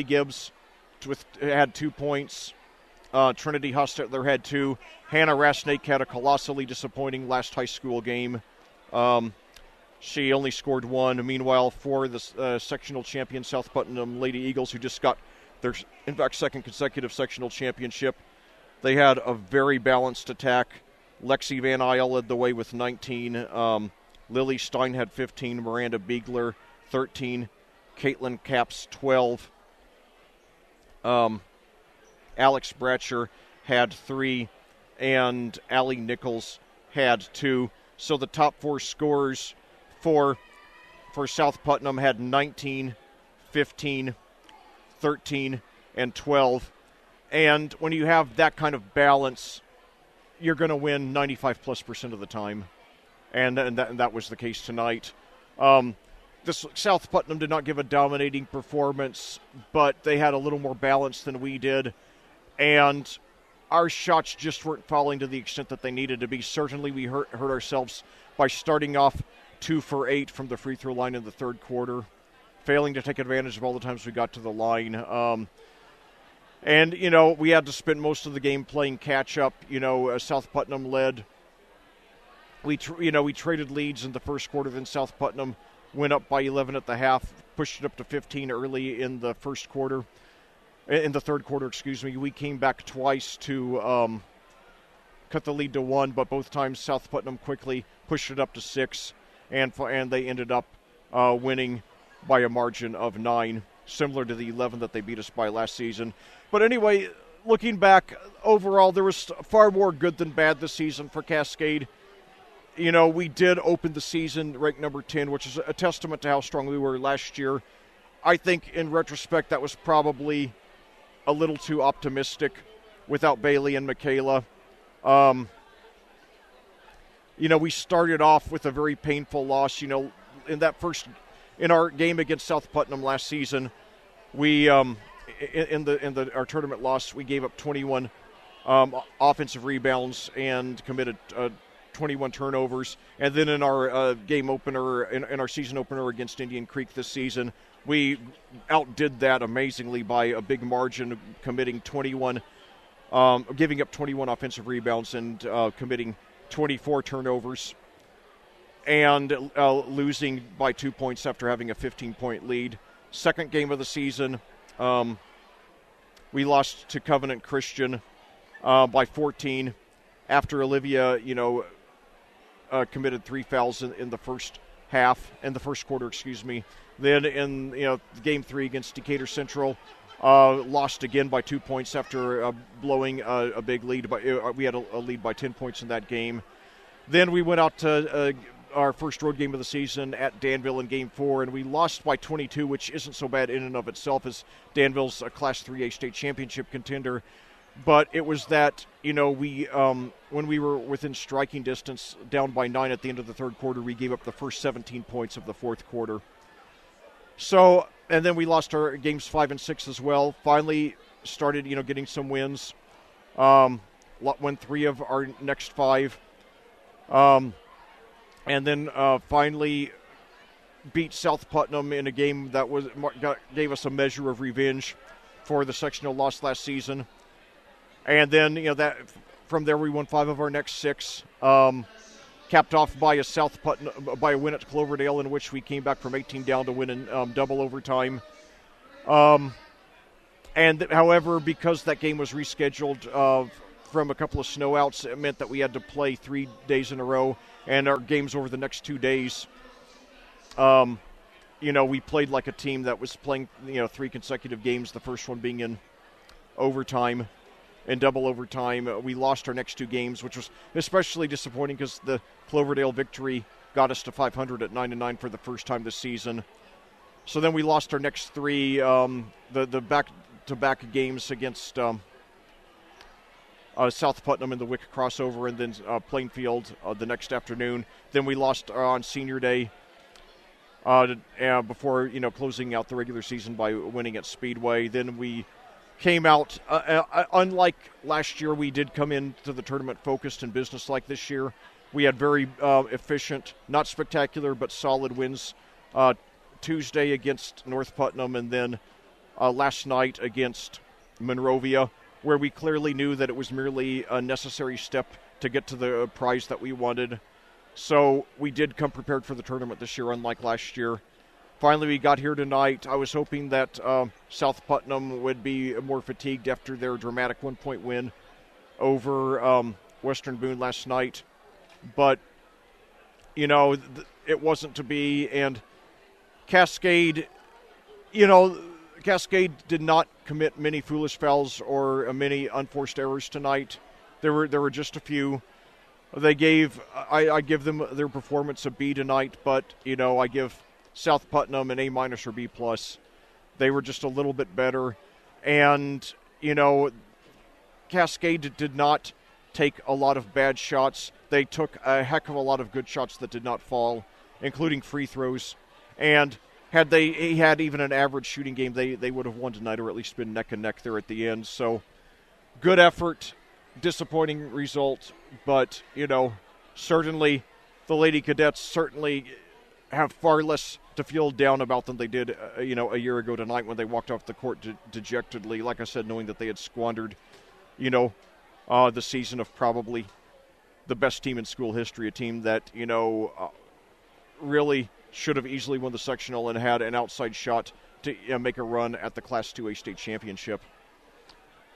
Gibbs had 2 points. Trinity Hostetler had 2. Hannah Rasnake had a colossally disappointing last high school game. She only scored 1. Meanwhile, for the sectional champion South Putnam Lady Eagles, who just got their, in fact, second consecutive sectional championship, they had a very balanced attack. Lexi Van Isle led the way with 19. Lily Stein had 15. Miranda Biegler, 13. Caitlin Capps, 12. Alex Bratcher had 3. And Allie Nichols had 2. So the top 4 scorers for South Putnam had 19, 15, 13, and 12. And when you have that kind of balance, you're going to win 95+% of the time. And that was the case tonight. This South Putnam did not give a dominating performance, but they had a little more balance than we did. And our shots just weren't falling to the extent that they needed to be. Certainly we hurt ourselves by starting off 2 for 8 from the free throw line in the third quarter, failing to take advantage of all the times we got to the line. And, you know, we had to spend most of the game playing catch-up. You know, South Putnam led. We traded leads in the first quarter, then South Putnam went up by 11 at the half, pushed it up to 15 early in the first quarter. in the third quarter, we came back twice to cut the lead to 1, but both times South Putnam quickly pushed it up to 6, and they ended up winning by a margin of 9, similar to the 11 that they beat us by last season. But anyway, looking back, overall, there was far more good than bad this season for Cascade. We did open the season ranked number 10, which is a testament to how strong we were last year. I think, in retrospect, that was probably a little too optimistic without Bailey and Michaela. We started off with a very painful loss. In our game against South Putnam last season, we in our tournament loss, we gave up 21 offensive rebounds and committed 21 turnovers. And then in our game opener, in our season opener against Indian Creek this season, we outdid that amazingly by a big margin, committing 21. Giving up 21 offensive rebounds and committing 24 turnovers, and losing by 2 points after having a 15-point lead. Second game of the season, we lost to Covenant Christian by 14 after Olivia, committed 3 fouls in the first quarter. Then in game 3 against Decatur Central, lost again by 2 points after blowing a big lead. We had a lead by 10 points in that game. Then we went out to our first road game of the season at Danville in Game 4, and we lost by 22, which isn't so bad in and of itself, as Danville's a Class 3A state championship contender. But it was that, we when we were within striking distance, down by 9 at the end of the third quarter, we gave up the first 17 points of the fourth quarter. So, and then we lost our games 5 and 6 as well. Finally started, getting some wins. Won 3 of our next 5. And then finally beat South Putnam in a game that gave us a measure of revenge for the sectional loss last season. And then, that from there we won 5 of our next 6. Capped off by a win at Cloverdale, in which we came back from 18 down to win in double overtime. And however, because that game was rescheduled from a couple of snowouts, it meant that we had to play 3 days in a row, and our games over the next 2 days, we played like a team that was playing 3 consecutive games, the first one being in overtime. In double overtime, we lost our next 2 games, which was especially disappointing because the Cloverdale victory got us to 500 at 9-9 for the first time this season. So then we lost our next 3, the back-to-back games against South Putnam in the Wick crossover, and then Plainfield the next afternoon. Then we lost on Senior Day before closing out the regular season by winning at Speedway. Then we came out, unlike last year, we did come into the tournament focused and business-like this year. We had very efficient, not spectacular, but solid wins Tuesday against North Putnam, and then last night against Monrovia, where we clearly knew that it was merely a necessary step to get to the prize that we wanted. So we did come prepared for the tournament this year, unlike last year. Finally, we got here tonight. I was hoping that South Putnam would be more fatigued after their dramatic 1-point win over Western Boone last night. But, it wasn't to be. And Cascade, Cascade did not commit many foolish fouls or many unforced errors tonight. There were just a few. I give them their performance a B tonight, but, I give South Putnam an A- or B+. They were just a little bit better. And, Cascade did not take a lot of bad shots. They took a heck of a lot of good shots that did not fall, including free throws. And had he had even an average shooting game, they would have won tonight, or at least been neck and neck there at the end. So, good effort, disappointing result, but, certainly the Lady Cadets certainly have far less to feel down about than they did, a year ago tonight when they walked off the court dejectedly, like I said, knowing that they had squandered, the season of probably the best team in school history, a team that, really should have easily won the sectional and had an outside shot to make a run at the Class 2A state championship.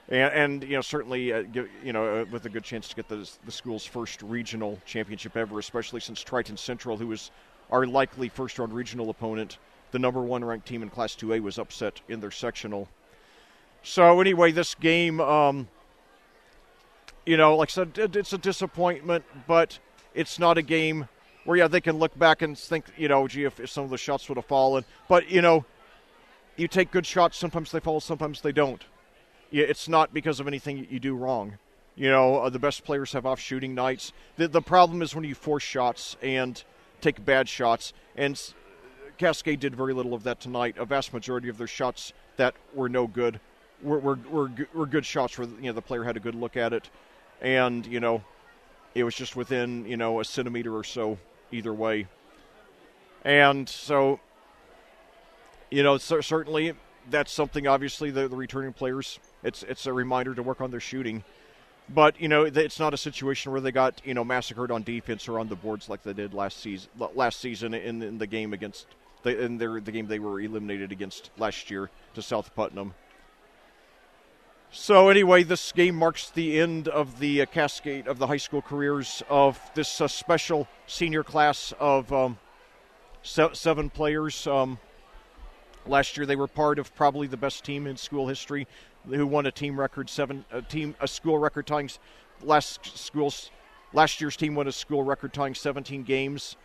And certainly, with a good chance to get the school's first regional championship ever, especially since Triton Central, who is our likely first-round regional opponent, the number 1 ranked team in Class 2A, was upset in their sectional. So anyway, this game, like I said, it's a disappointment, but it's not a game where, they can look back and think, gee, if some of the shots would have fallen. But, you take good shots, sometimes they fall, sometimes they don't. It's not because of anything you do wrong. The best players have off shooting nights. The problem is when you force shots and take bad shots, and Cascade did very little of that tonight. A vast majority of their shots that were no good were good shots where the player had a good look at it, and it was just within a centimeter or so either way. And so certainly that's something, obviously, the returning players, it's a reminder to work on their shooting. But, it's not a situation where they got, massacred on defense or on the boards like they did last season in the game against the game they were eliminated against last year to South Putnam. So anyway, this game marks the end of the cascade of the high school careers of this special senior class of 7 players. Last year, they were part of probably the best team in school history, who won a team record a school record tying. Last year's team won a school record tying 17 games.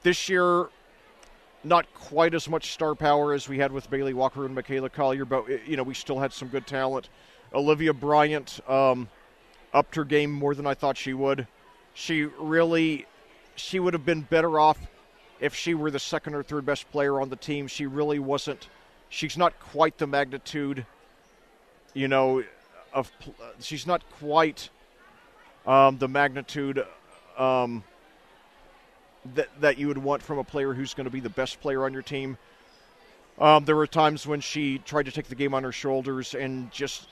This year, not quite as much star power as we had with Bailey Walker and Michaela Collier, but we still had some good talent. Olivia Bryant upped her game more than I thought she would. She would have been better off if she were the second or third best player on the team. She really wasn't. She's not quite the magnitude, she's not quite the magnitude that you would want from a player who's going to be the best player on your team. There were times when she tried to take the game on her shoulders and just,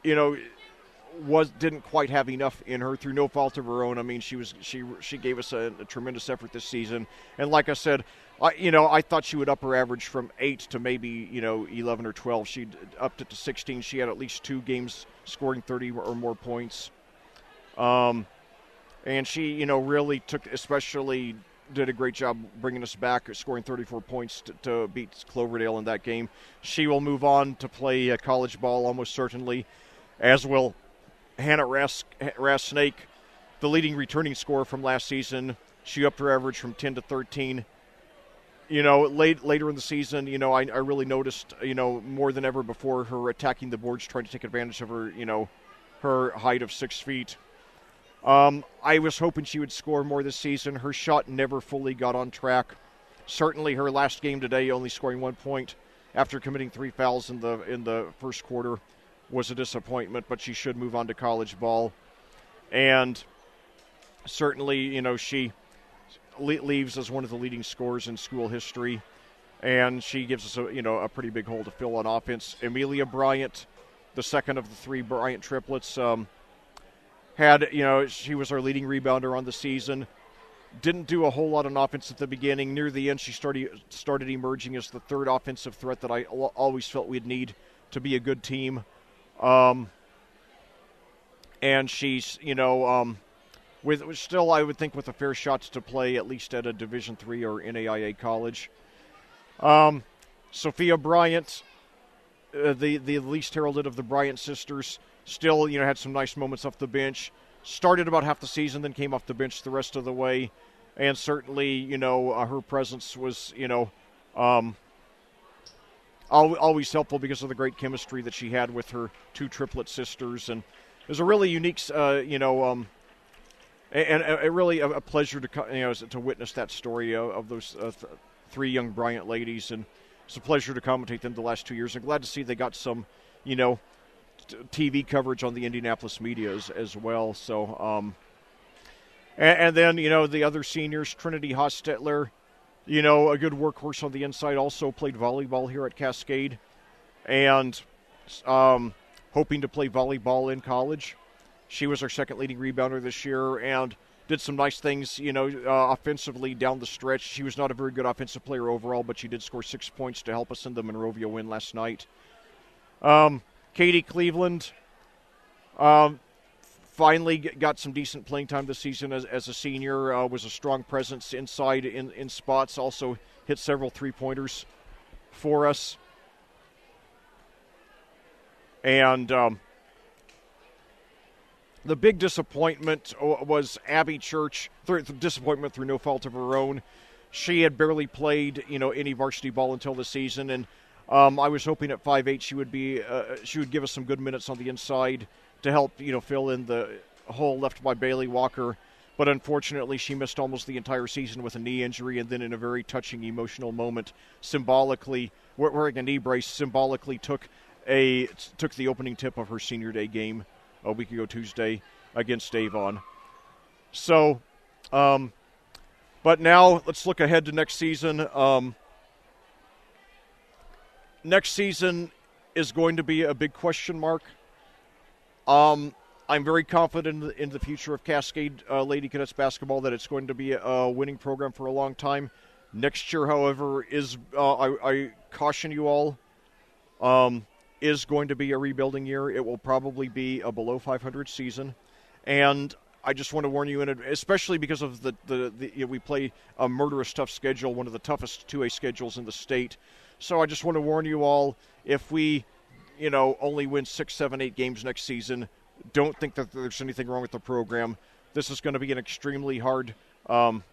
didn't quite have enough in her through no fault of her own. I mean, she gave us a tremendous effort this season, and like I said, I thought she would up her average from 8 to maybe 11 or 12. She upped it to 16. She had at least 2 games scoring 30 or more points, and she really especially did a great job bringing us back, scoring 34 points to beat Cloverdale in that game. She will move on to play college ball almost certainly, as will Hannah Rass-Snake, the leading returning scorer from last season. She upped her average from 10 to 13. Later in the season, I really noticed, more than ever before, her attacking the boards, trying to take advantage of her, her height of 6 feet. I was hoping she would score more this season. Her shot never fully got on track. Certainly her last game today, only scoring 1 point after committing 3 fouls in the first quarter, was a disappointment, but she should move on to college ball. And certainly, she leaves as one of the leading scorers in school history, and she gives us a pretty big hole to fill on offense. Amelia Bryant, the second of the 3 Bryant triplets, she was our leading rebounder on the season. Didn't do a whole lot on offense at the beginning. Near the end, she started emerging as the third offensive threat that I always felt we'd need to be a good team. And she's, with still, I would think, with a fair shot to play at least at a Division III or NAIA college. Sophia Bryant, the least heralded of the Bryant sisters, still, had some nice moments off the bench. Started about half the season, then came off the bench the rest of the way. And certainly, her presence was, always helpful because of the great chemistry that she had with her 2 triplet sisters. And it was a really unique, and really a pleasure to witness that story of those 3 young Bryant ladies. And it's a pleasure to commentate them the last 2 years. I'm glad to see they got some, TV coverage on the Indianapolis media as well. So, and then, the other seniors, Trinity Hostetler, a good workhorse on the inside, also played volleyball here at Cascade, and hoping to play volleyball in college. She was our second leading rebounder this year, and did some nice things, offensively down the stretch. She was not a very good offensive player overall, but she did score 6 points to help us in the Monrovia win last night. Katie Cleveland finally got some decent playing time this season as a senior, was a strong presence inside in spots, also hit several three-pointers for us. And the big disappointment was Abby Church, disappointment through no fault of her own. She had barely played, any varsity ball until this season, and I was hoping at 5'8" she would give us some good minutes on the inside to help, fill in the hole left by Bailey Walker. But unfortunately, she missed almost the entire season with a knee injury, and then in a very touching, emotional moment, symbolically, wearing a knee brace, symbolically took the opening tip of her senior day game a week ago Tuesday against Avon. So, but now let's look ahead to next season. Next season is going to be a big question mark. I'm very confident in the future of Cascade Lady Cadets basketball, that it's going to be a winning program for a long time. Next year, however, is I caution you all, is going to be a rebuilding year. It will probably be a below 500 season, and I just want to warn you, especially because of we play a murderous tough schedule, one of the toughest 2A schedules in the state. So I just want to warn you all, if we, only win 6, 7, 8 games next season, don't think that there's anything wrong with the program. This is going to be an extremely hard. When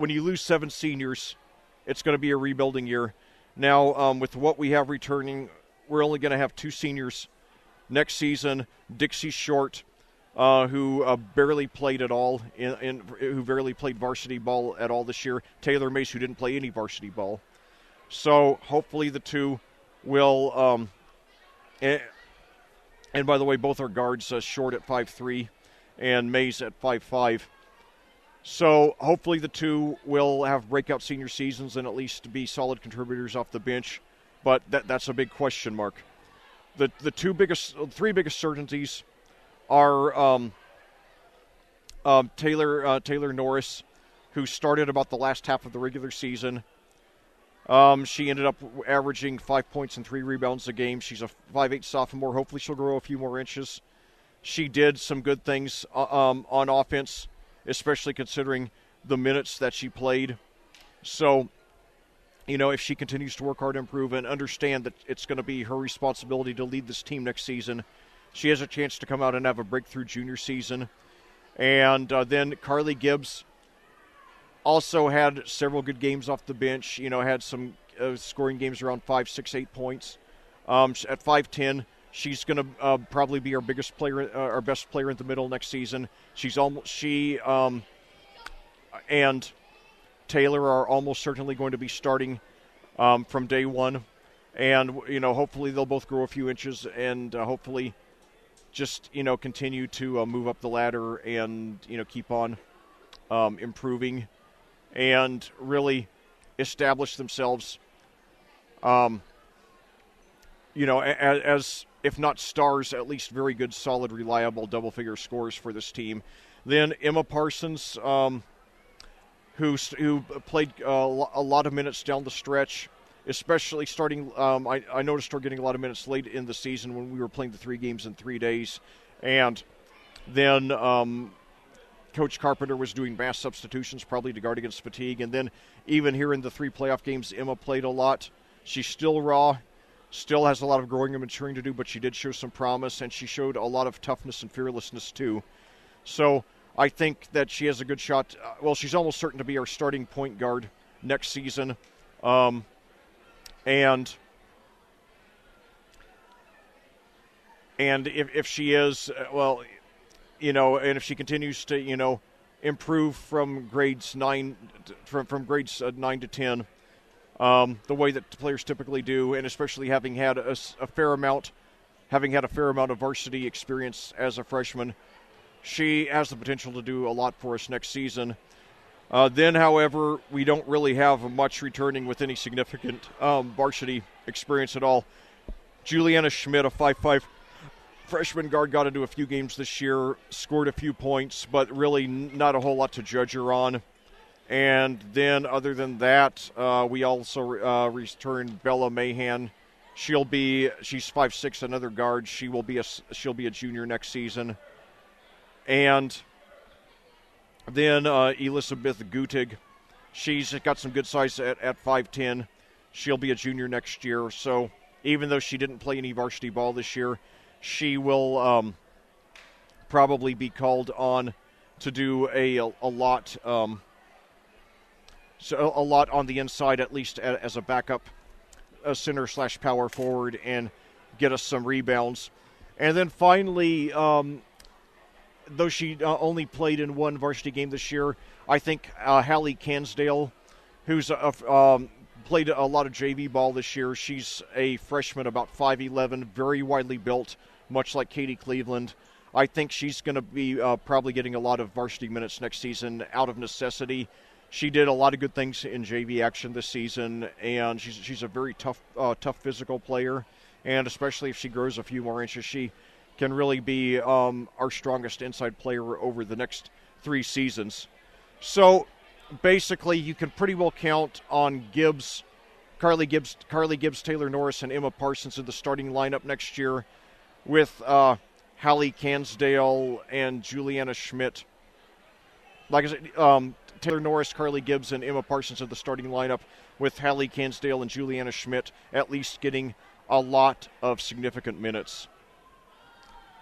you lose 7 seniors, it's going to be a rebuilding year. Now, with what we have returning, we're only going to have 2 seniors next season. Dixie Short, who barely played at all, who barely played varsity ball at all this year. Taylor Mace, who didn't play any varsity ball. So hopefully the two will. And by the way, both are guards, Short at 5'3", and Mays at 5'5". So hopefully the two will have breakout senior seasons and at least be solid contributors off the bench. But that's a big question mark. The three biggest certainties are Taylor Norris, who started about the last half of the regular season. She ended up averaging 5 points and 3 rebounds a game. She's a 5'8" sophomore. Hopefully she'll grow a few more inches. She did some good things on offense, especially considering the minutes that she played. So, if she continues to work hard to improve and understand that it's going to be her responsibility to lead this team next season, she has a chance to come out and have a breakthrough junior season. And then Carly Gibbs also had several good games off the bench, had some scoring games around 5, 6, 8 points. At 5'10", she's going to probably be our biggest player, our best player in the middle next season. She and Taylor are almost certainly going to be starting from day one. And, hopefully they'll both grow a few inches and hopefully just, continue to move up the ladder and, keep on improving and really establish themselves, as, if not stars, at least very good, solid, reliable double-figure scorers for this team. Then Emma Parsons, who played a lot of minutes down the stretch, especially starting, I noticed her getting a lot of minutes late in the season when we were playing the 3 games in 3 days. And then Coach Carpenter was doing mass substitutions, probably to guard against fatigue. And then even here in the 3 playoff games, Emma played a lot. She's still raw, still has a lot of growing and maturing to do, but she did show some promise, and she showed a lot of toughness and fearlessness too. So I think that she has a good shot. She's almost certain to be our starting point guard next season. And if she is, and if she continues to, improve from grades 9 to 10, the way that players typically do, and especially having had a fair amount of varsity experience as a freshman, she has the potential to do a lot for us next season. Then, however, we don't really have much returning with any significant varsity experience at all. Juliana Schmidt, a 5'5" freshman guard, got into a few games this year, scored a few points, but really not a whole lot to judge her on. And then other than that, we also returned Bella Mahan. She's 5'6", another guard. She'll be a junior next season. And then Elizabeth Gutig, she's got some good size at 5'10". She'll be a junior next year. So even though she didn't play any varsity ball this year, she will probably be called on to do a lot. So a lot on the inside, at least as a backup center/power forward, and get us some rebounds. And then finally, though she only played in one varsity game this year, I think Hallie Cansdale, who's played a lot of JV ball this year. She's a freshman, about 5'11", very widely built, much like Katie Cleveland. I think she's going to be probably getting a lot of varsity minutes next season out of necessity. She did a lot of good things in JV action this season, and she's a very tough physical player, and especially if she grows a few more inches, she can really be our strongest inside player over the next 3 seasons. So basically, you can pretty well count on Carly Gibbs, Taylor Norris, and Emma Parsons in the starting lineup next year, with Hallie Cansdale and Juliana Schmidt. Like I said, Taylor Norris, Carly Gibbs, and Emma Parsons in the starting lineup, with Hallie Cansdale and Juliana Schmidt at least getting a lot of significant minutes.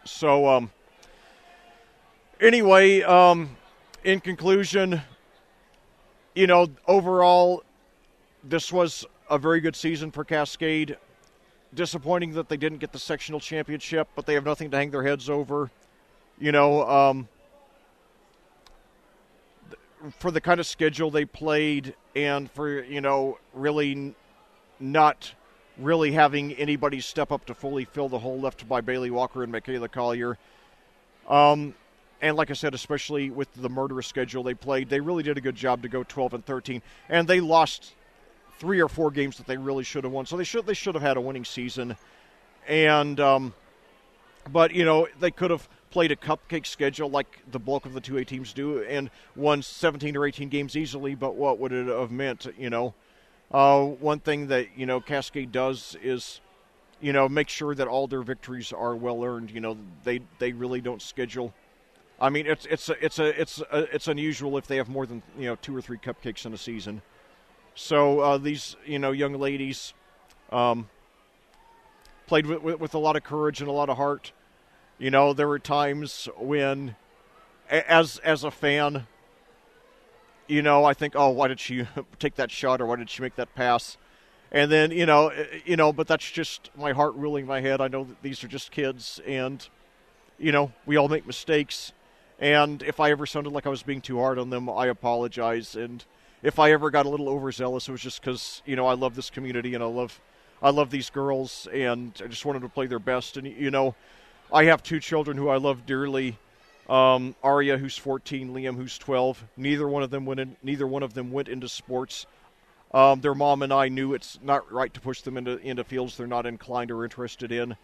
So, anyway, in conclusion, overall, this was a very good season for Cascade. Disappointing that they didn't get the sectional championship, but they have nothing to hang their heads over. For the kind of schedule they played, and for, really not really having anybody step up to fully fill the hole left by Bailey Walker and Michaela Collier. And like I said, especially with the murderous schedule they played, they really did a good job to go 12-13. And they lost 3 or 4 games that they really should have won. So they should have had a winning season. And but they could have played a cupcake schedule like the bulk of the 2A teams do and won 17 or 18 games easily, but what would it have meant, One thing that, Cascade does is, make sure that all their victories are well earned. They really don't schedule. I mean, it's unusual if they have more than, 2 or 3 cupcakes in a season. So these, young ladies played with a lot of courage and a lot of heart. There were times when, as a fan, I think, oh, why did she take that shot, or why did she make that pass? And then, but that's just my heart ruling my head. I know that these are just kids, and, we all make mistakes. And if I ever sounded like I was being too hard on them, I apologize. And if I ever got a little overzealous, it was just because, I love this community, and I love these girls, and I just wanted to play their best. And, I have 2 children who I love dearly. Aria, who's 14, Liam, who's 12. Neither one of them went into sports. Their mom and I knew it's not right to push them into fields they're not inclined or interested in.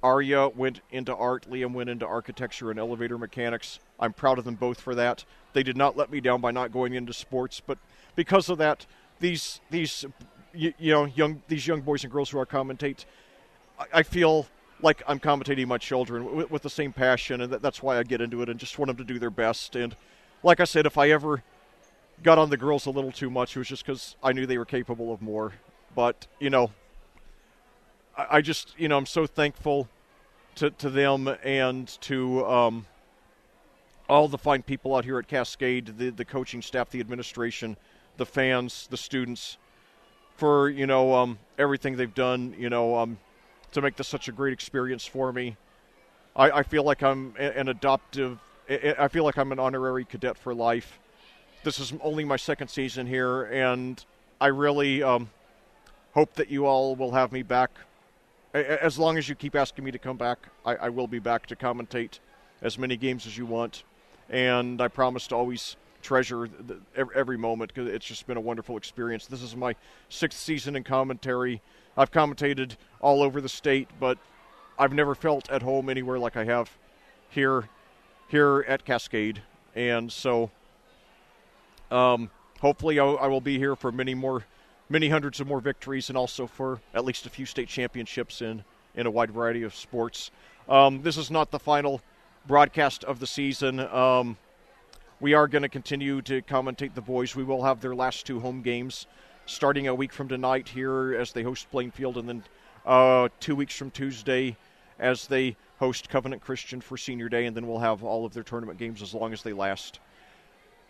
Aria went into art. Liam went into architecture and elevator mechanics. I'm proud of them both for that. They did not let me down by not going into sports, but because of that, these young boys and girls who I commentate, I feel like I'm commentating my children with the same passion, and that's why I get into it and just want them to do their best. And like I said, if I ever got on the girls a little too much, it was just because I knew they were capable of more. But, I just, I'm so thankful to them and to all the fine people out here at Cascade, the coaching staff, the administration, the fans, the students, for, everything they've done, to make this such a great experience for me. I feel like I'm I feel like I'm an honorary cadet for life. This is only my 2nd season here, and I really hope that you all will have me back. As long as you keep asking me to come back, I will be back to commentate as many games as you want. And I promise to always treasure every moment, because it's just been a wonderful experience. This is my 6th season in commentary. I've commentated all over the state, but I've never felt at home anywhere like I have here at Cascade. And so hopefully I will be here for many hundreds of more victories, and also for at least a few state championships in a wide variety of sports. This is not the final broadcast of the season. We are going to continue to commentate the boys. We will have their last 2 home games starting a week from tonight here as they host Plainfield, and then 2 weeks from Tuesday as they host Covenant Christian for Senior Day, and then we'll have all of their tournament games as long as they last.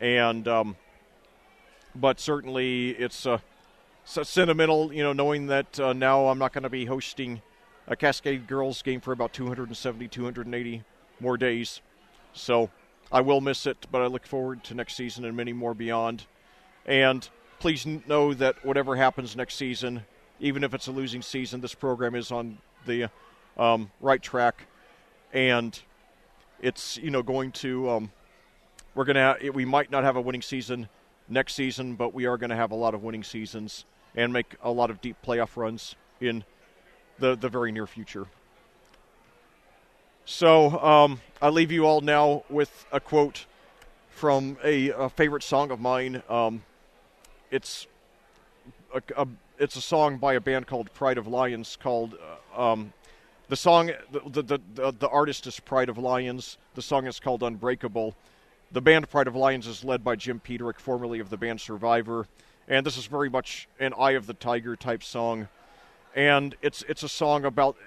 And but certainly it's sentimental, knowing that now I'm not going to be hosting a Cascade girls game for about 270, 280 more days. So I will miss it, but I look forward to next season and many more beyond. And please know that whatever happens next season, even if it's a losing season, this program is on the right track. And it's, going to, we might not have a winning season next season, but we are going to have a lot of winning seasons and make a lot of deep playoff runs in the very near future. So I leave you all now with a quote from a favorite song of mine. It's a song by a band called Pride of Lions called the song. The artist is Pride of Lions. The song is called Unbreakable. The band Pride of Lions is led by Jim Peterick, formerly of the band Survivor, and this is very much an Eye of the Tiger type song. And it's a song about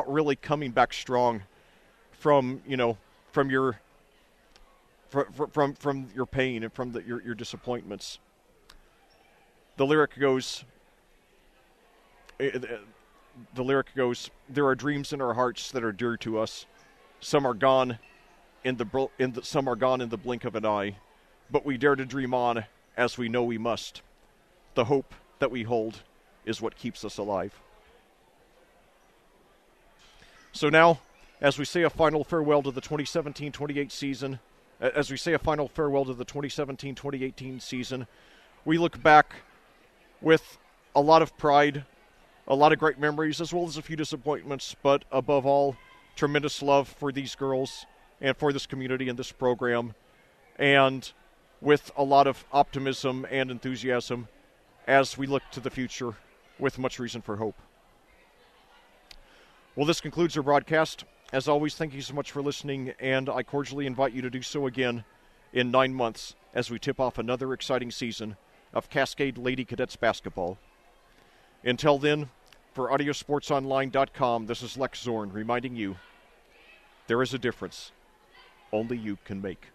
really coming back strong from your pain and from your disappointments. The lyric goes, there are dreams in our hearts that are dear to us. Some are gone some are gone in the blink of an eye, but we dare to dream on as we know we must. The hope that we hold is what keeps us alive. So now, as we say a final farewell to the 2017-28 season, as we say a final farewell to the 2017-2018 season, we look back with a lot of pride, a lot of great memories, as well as a few disappointments, but above all, tremendous love for these girls and for this community and this program, and with a lot of optimism and enthusiasm as we look to the future with much reason for hope. Well, this concludes our broadcast. As always, thank you so much for listening, and I cordially invite you to do so again in 9 months as we tip off another exciting season of Cascade Lady Cadets basketball. Until then, for audiosportsonline.com, this is Lec Zorn reminding you there is a difference only you can make.